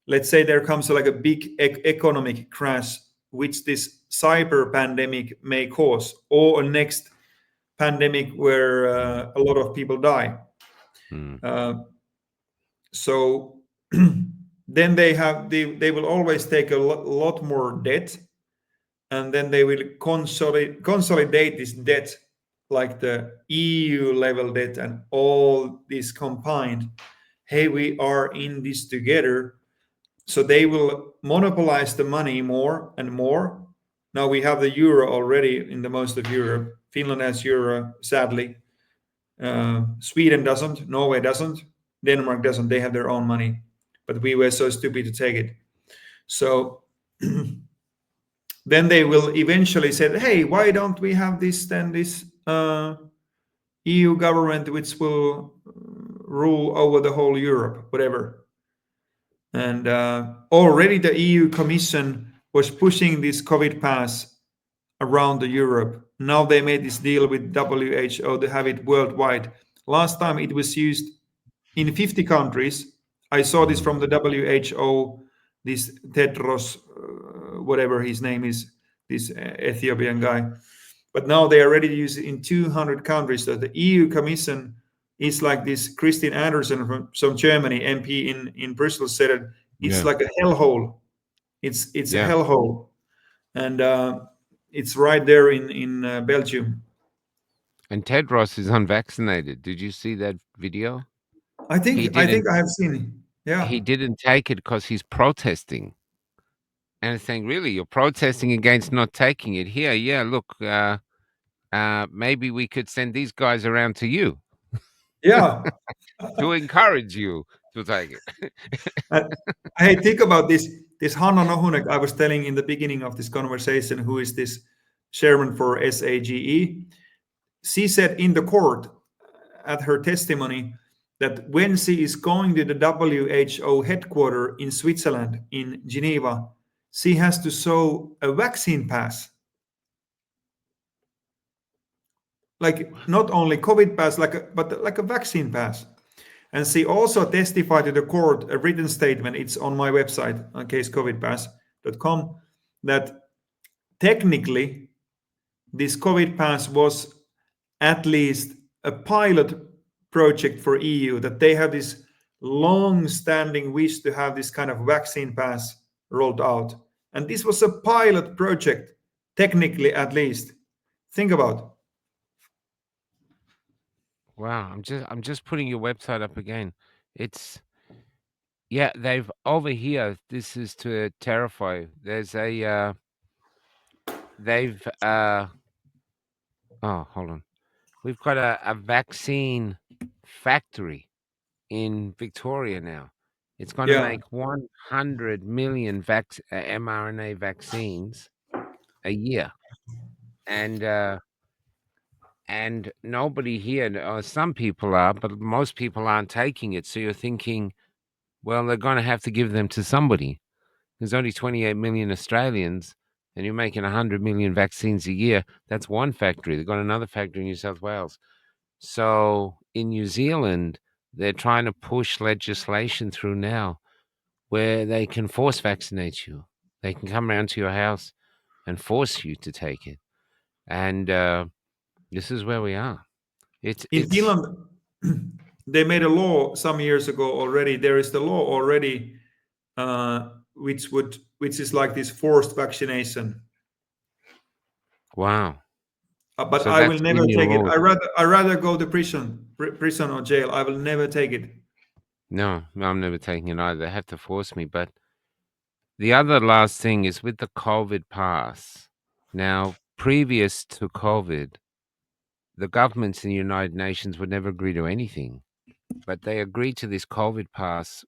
Let's say there comes like a big economic crash, which this cyber pandemic may cause, or a next pandemic where a lot of people die. So then they will always take a lot more debt, and then they will consolidate this debt, like the EU level debt and all this combined. Hey, we are in this together. So they will monopolize the money more and more. Now we have the euro already in the most of Europe. Finland has euro, sadly. Sweden doesn't. Norway doesn't. Denmark doesn't. They have their own money. But we were so stupid to take it. So then they will eventually say, hey, why don't we have this EU government which will rule over the whole Europe, whatever. And already the EU Commission was pushing this COVID pass around the Europe. Now they made this deal with WHO to have it worldwide. Last time it was used in 50 countries. I saw this from the WHO, this Tedros, whatever his name is, this Ethiopian guy. But now they are ready to use it in 200 countries. So the EU Commission is like this. Christine Anderson from Germany, MP in Brussels, said it. It's like a hellhole. It's a hellhole, and it's right there in Belgium. And Tedros is unvaccinated. Did you see that video? I think I have seen it. Yeah. He didn't take it because he's protesting. And it's saying, really, you're protesting against not taking it here. Yeah, look, maybe we could send these guys around to you. Yeah. To encourage you to take it. Hey, think about this. This Hanna Nohunek I was telling in the beginning of this conversation, who is this chairman for SAGE. She said in the court at her testimony that when she is going to the WHO headquarters in Switzerland, in Geneva, she has to show a vaccine pass. like not only COVID pass, but like a vaccine pass. And she also testified to the court, a written statement. It's on my website, on casecovidpass.com, that technically this COVID pass was at least a pilot project for EU, that they have this long-standing wish to have this kind of vaccine pass rolled out. And this was a pilot project, technically at least. Think about. Wow, I'm just putting your website up again. It's yeah, they've over here. This is to terrify you. There's a they've oh, hold on. We've got a vaccine factory in Victoria now. It's going to Yeah. make 100 million mRNA vaccines a year, and nobody here. Some people are, but most people aren't taking it. So you're thinking, well, they're going to have to give them to somebody. There's only 28 million Australians, and you're making 100 million vaccines a year. That's one factory. They've got another factory in New South Wales. So in New Zealand, they're trying to push legislation through now where they can force vaccinate you. They can come around to your house and force you to take it. And this is where we are. In It's Finland, they made a law some years ago already. There is the law already, which is like this forced vaccination. wow. But So I will that's never in your take it. laws. I rather go to prison or jail. I will never take it. No, I'm never taking it either. They have to force me. But the other last thing is with the COVID pass. Now, previous to COVID, the governments in the United Nations would never agree to anything, but they agreed to this COVID pass.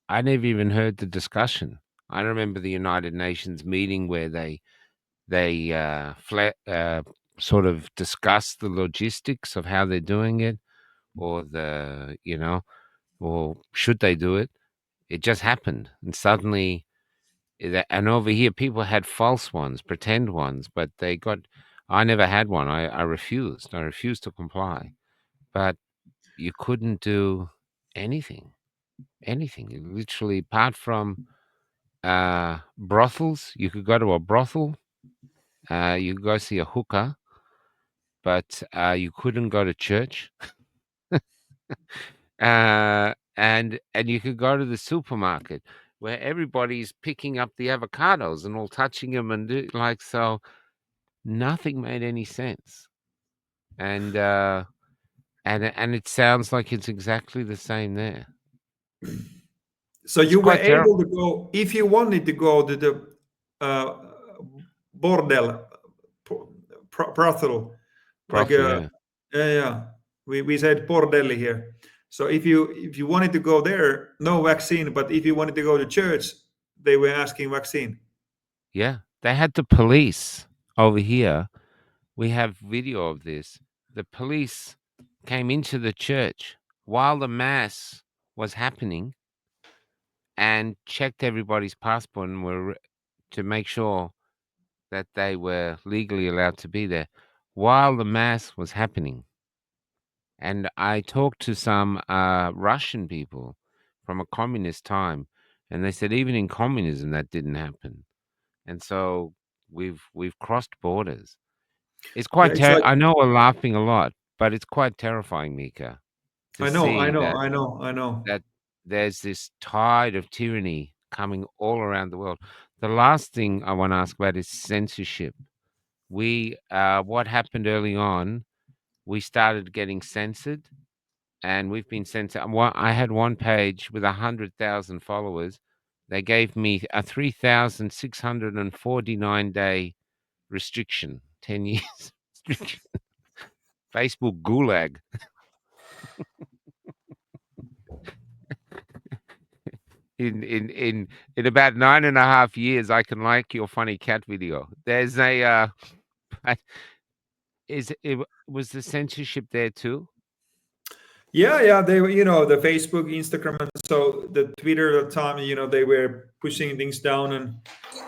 I never even heard the discussion. I remember the United Nations meeting where they sort of discussed the logistics of how they're doing it, or or should they do it? It just happened, and suddenly, and over here, people had false ones, pretend ones, but they got. I never had one. I refused. I refused to comply. But you couldn't do anything, anything. You literally, apart from brothels, you could go to a brothel. You could go see a hooker, but you couldn't go to church. And you could go to the supermarket where everybody's picking up the avocados and all touching them and like so. Nothing made any sense, and and it sounds like it's exactly the same there. So It's you were quite able terrible. to go, if you wanted to go to the uh, bordel, brothel, like Brothel, yeah. yeah, yeah. We said bordelli here. So if you wanted to go there, no vaccine. But if you wanted to go to church, they were asking vaccine. Yeah, they had the police over here. We have video of this. The police came into the church while the mass was happening and checked everybody's passport and were to make sure that they were legally allowed to be there while the mass was happening. And I talked to some Russian people from a communist time, and they said even in communism that didn't happen. And so we've crossed borders. It's Yeah, quite it's like I know we're laughing a lot, but it's quite terrifying, Mika, to I know, I see know, that I know, I know. that there's this tide of tyranny coming all around the world. The last thing I want to ask about is censorship. We what happened early on, we started getting censored, and we've been censored. I had one page with 100,000 followers. They gave me a 3,649 day restriction, 10 years restriction. Facebook gulag. In about 9.5 years, I can like your funny cat video. There's a but was the censorship there too? Yeah, yeah. They were, the Facebook, Instagram, and so the Twitter at the time, they were pushing things down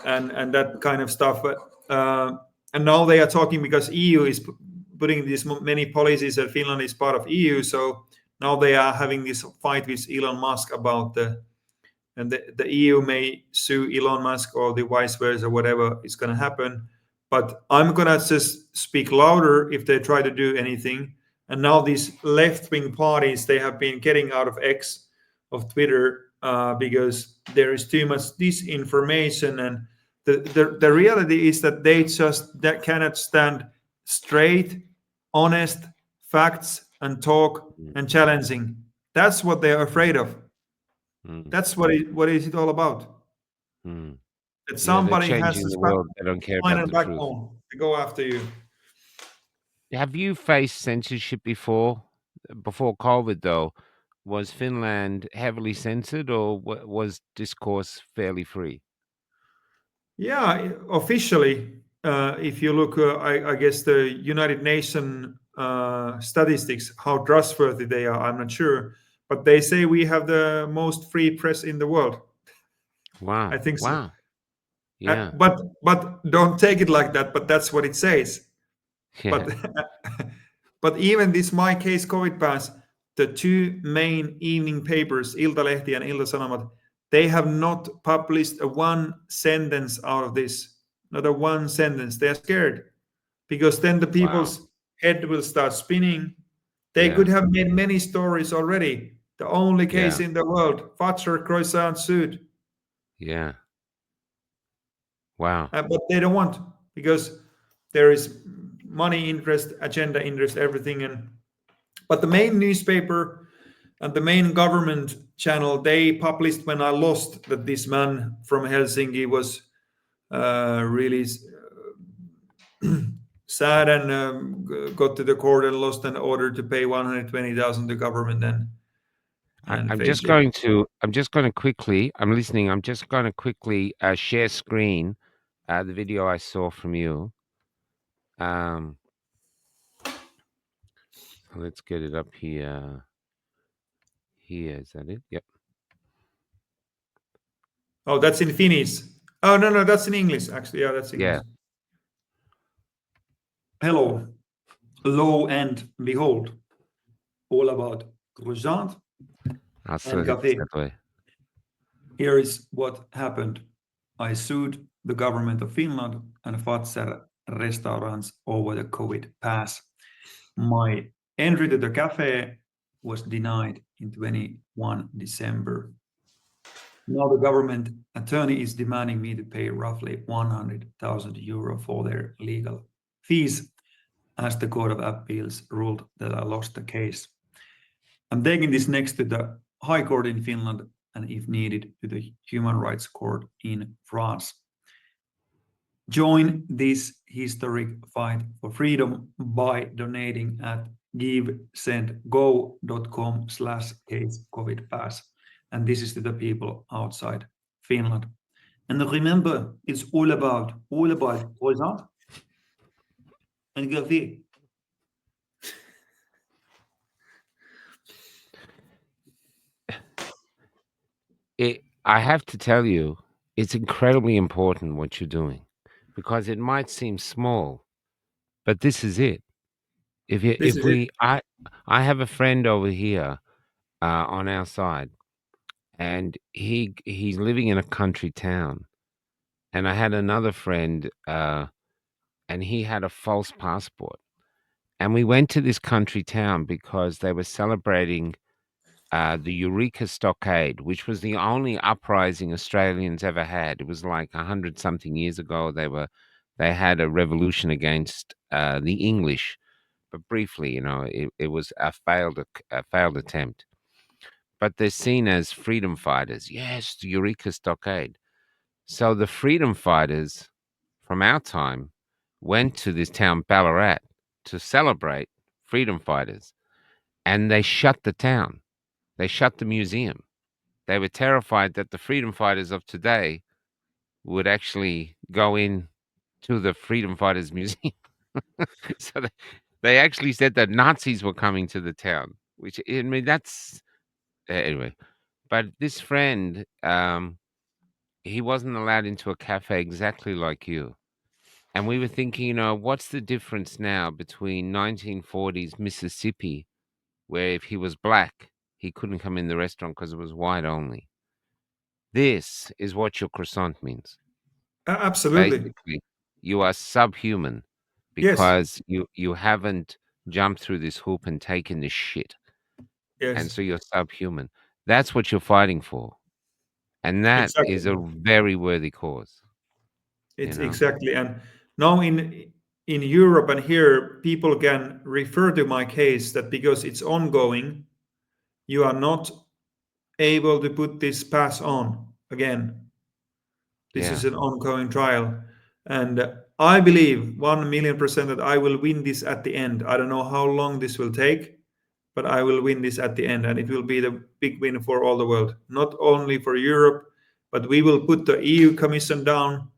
and that kind of stuff. But and now they are talking because EU is putting these many policies that Finland is part of EU. So now they are having this fight with Elon Musk about and the EU may sue Elon Musk or the vice versa, whatever is going to happen. But I'm going to just speak louder if they try to do anything. And now these left-wing parties, they have been getting out of X, of Twitter, because there is too much disinformation. And the reality is that they just that cannot stand straight, honest facts and talk and challenging. That's what they're afraid of. Mm, That's what is it all about? mm. That Yeah, they're somebody has changing to the world. They don't care spine about and the truth. backbone to go after you. Have you faced censorship before? Before COVID, though, was Finland heavily censored, or was discourse fairly free? Yeah, officially, if you look, I guess the United Nations statistics, how trustworthy they are, I'm not sure, but they say we have the most free press in the world. Wow, I think so. wow, yeah, But don't take it like that. But that's what it says. yeah, But but even this My Case COVID Pass, the two main evening papers, Iltalehti and Ilta-Sanomat, they have not published a one sentence out of this. Not a one sentence. They are scared because then the wow, people's head will start spinning. They yeah, could have made many stories already. The only case yeah, in the world, Fatser Croissant sued, yeah, wow. but they don't want because there is money interest, agenda interest, everything. And but the main newspaper and the main government channel, they published when I lost that this man from Helsinki was really sad and got to the court and lost an order to pay 120,000 to government and I'm face just it. going to. I'm just going to quickly. I'm listening. I'm just going to quickly share screen the video I saw from you. Um, let's get it up here. Here is that it? Yep. Oh, that's in Finnish. Oh no, that's in English actually. Yeah, that's English. Yeah. Hello, lo and behold, all about croissant and Absolutely. café. Here is what happened. I sued the government of Finland and Fazer restaurants over the COVID pass. My entry to the cafe was denied in 21 December. Now the government attorney is demanding me to pay roughly 100,000 euro for their legal fees, as the Court of Appeals ruled that I lost the case. I'm taking this next to the High Court in Finland and, if needed, to the Human Rights Court in France. Join this historic fight for freedom by donating at givesendgo.com/case COVID pass. And this is to the people outside Finland. And remember, it's all about croissant and café. I have to tell you, it's incredibly important what you're doing, because it might seem small, but this is it. This If is it. I have a friend over here on our side, and he's living in a country town, and I had another friend, and he had a false passport, and we went to this country town because they were celebrating the Eureka Stockade, which was the only uprising Australians ever had. It was like 100 something years ago. They had a revolution against the English, but briefly, it was a failed attempt. But they're seen as freedom fighters. Yes, the Eureka Stockade. So the freedom fighters from our time went to this town, Ballarat, to celebrate freedom fighters, and they shut the town. They shut the museum. They were terrified that the freedom fighters of today would actually go in to the freedom fighters museum. So they actually said that Nazis were coming to the town, which, I mean, that's anyway. But this friend, he wasn't allowed into a cafe exactly like you. And we were thinking, what's the difference now between 1940s Mississippi, where if he was black, he couldn't come in the restaurant because it was white only. This is what your croissant means. Absolutely. Basically, you are subhuman Yes. because you haven't jumped through this hoop and taken this shit. And Yes. so you're subhuman. That's what you're fighting for. And that is Exactly. a very worthy cause, you It's know? exactly. And now in Europe and here, people can refer to my case that because it's ongoing, you are not able to put this pass on again. This Yeah. is an ongoing trial. And I believe 1,000,000% that I will win this at the end. I don't know how long this will take, but I will win this at the end. And it will be the big win for all the world, not only for Europe, but we will put the EU Commission down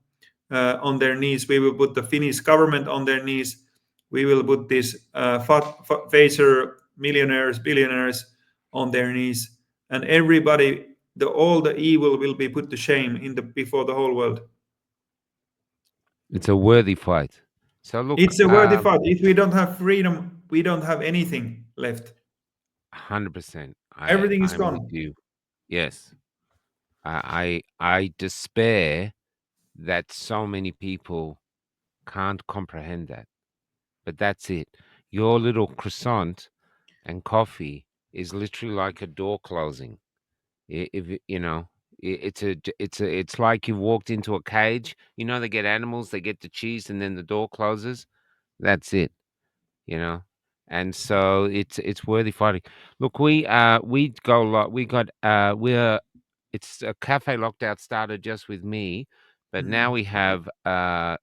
on their knees. We will put the Finnish government on their knees. We will put these Phaser millionaires, billionaires on their knees, and everybody, all the evil will be put to shame before the whole world. It's a worthy fight. So look, It's a worthy fight. If we don't have freedom, we don't have anything left. 100%. Everything is I'm with gone. you. Yes. I despair that so many people can't comprehend that. But that's it. Your little croissant and coffee is literally like a door closing. If it's like you walked into a cage. They get animals, they get the cheese, and then the door closes. That's it. you know. And so it's worthy fighting. Look, we go a lot. We're it's a cafe lockdown started just with me, but now Mm, we have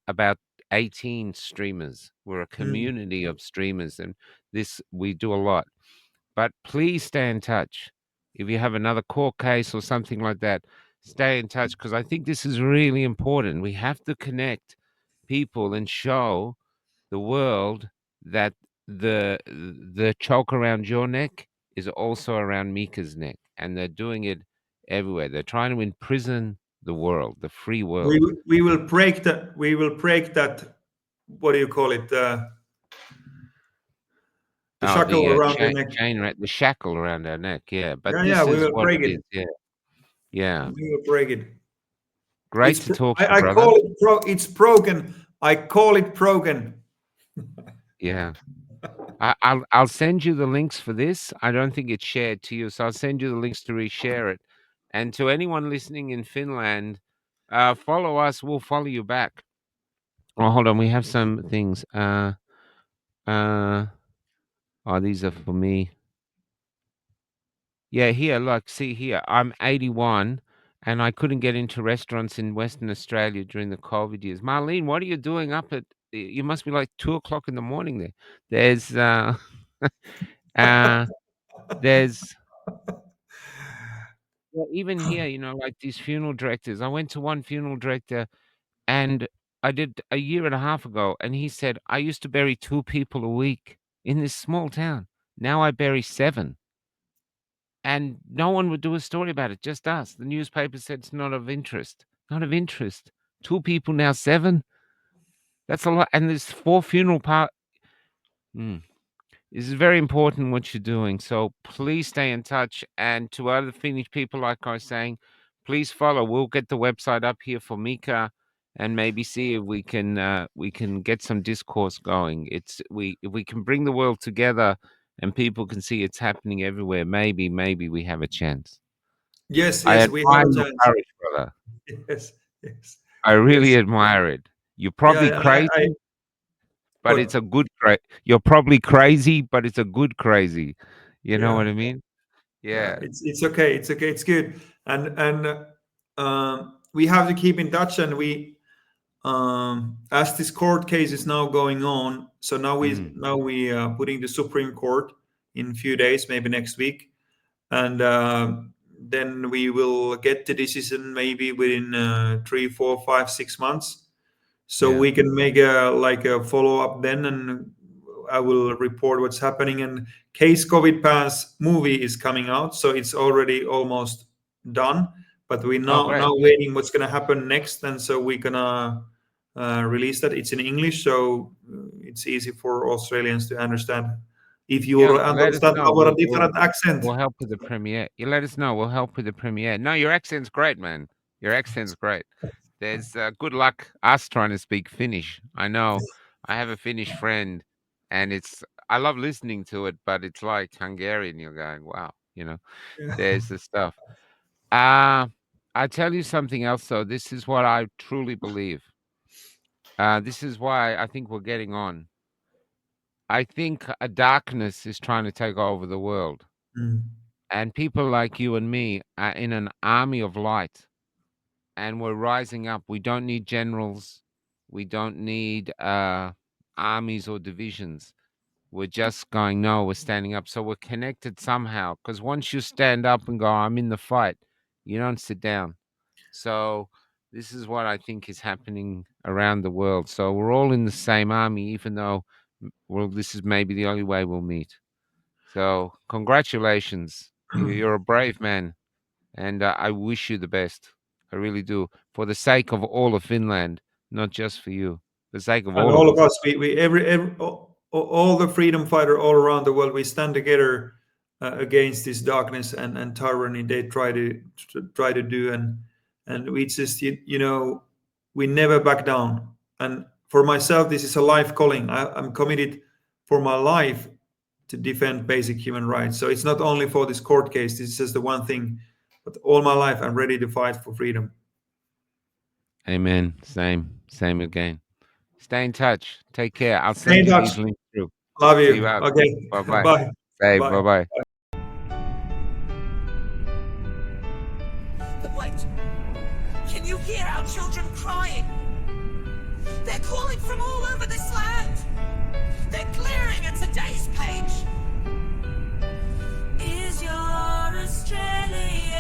about 18 streamers. We're a mm. community of streamers, and this we do a lot. But please stay in touch. If you have another court case or something like that, stay in touch because I think this is really important. We have to connect people and show the world that the choke around your neck is also around Mika's neck, and they're doing it everywhere. They're trying to imprison the world, the free world. We will break that. We will break that. What do you call it? The Oh, shackle the around the neck. the shackle around our neck. Yeah, but Yeah, yeah. this We is will what break it is. it. Yeah, yeah. We will break it. Great to talk to you, I brother. call it it's broken. I call it broken. Yeah. I'll send you the links for this. I don't think it's shared to you, so I'll send you the links to reshare it. And to anyone listening in Finland, follow us. We'll follow you back. Oh, hold on. We have some things. Uh. Oh, these are for me. Yeah, here. Look, see here. I'm 81, and I couldn't get into restaurants in Western Australia during the COVID years. Marlene, what are you doing up at? You must be like 2 o'clock in the morning there. There's uh there's well, even here, like these funeral directors. I went to one funeral director and I did a year and a half ago, and he said, I used to bury 2 people a week in this small town. Now I bury 7. And no one would do a story about it, just us. The newspaper said it's not of interest. Not of interest. 2 people now, 7. That's a lot. And there's 4 funeral part. This is very important what you're doing. So please stay in touch. And to other Finnish people, like I was saying, please follow. We'll get the website up here for Mika and maybe see if we can get some discourse going. If we can bring the world together and people can see it's happening everywhere, maybe we have a chance. Yes, I yes. We have admire a your chance. courage, brother. Yes, yes, I really yes. admire it. You're Yeah, probably and I crazy, but it's what? a good you're probably crazy, but it's a good crazy. You know Yeah, what I mean? yeah. Yeah. It's okay. It's okay. It's good. And we have to keep in touch. And we as this court case is now going on, so Mm. now we putting the Supreme Court in a few days, maybe next week, and then we will get the decision maybe within 3, 4, 5, 6 months, so Yeah. we can make a follow up then, and I will report what's happening. And Case COVID Pass movie is coming out, so it's already almost done, but we Oh, now great. waiting what's gonna happen next, and so we're gonna released that. It's in English, so it's easy for Australians to understand. If you Yeah, let us understand know. our different accent. We'll help with the premiere. You let us know. We'll help with the premiere. No, your accent's great, man. Your accent's great. There's good luck us trying to speak Finnish. I know I have a Finnish friend, and I love listening to it, but it's like Hungarian. You're going, wow, there's the stuff. I tell you something else, though. This is what I truly believe. This is why I think we're getting on. I think a darkness is trying to take over the world. Mm. And people like you and me are in an army of light. And we're rising up. We don't need generals. We don't need armies or divisions. We're just going, no, we're standing up. So we're connected somehow. Because once you stand up and go, I'm in the fight, you don't sit down. So this is what I think is happening around the world. So we're all in the same army, even though, well, this is maybe the only way we'll meet. So congratulations. You're a brave man. And I wish you the best. I really do. For the sake of all of Finland, not just for you. For the sake of And all of all of us. us, we every all the freedom fighter all around the world, we stand together against this darkness and tyranny they try to do, and we just we never back down. And for myself, this is a life calling. I'm committed for my life to defend basic human rights. So it's not only for this court case. This is just the one thing, but all my life I'm ready to fight for freedom. Amen. Same again. Stay in touch. Take care. I'll Stay send in you touch. these links through. Love See you you. out. Okay. Bye bye. Bye. Say Bye. bye bye. But wait, can you hear our children crying? They're calling from all over this land. They're glaring at today's page. Is your Australian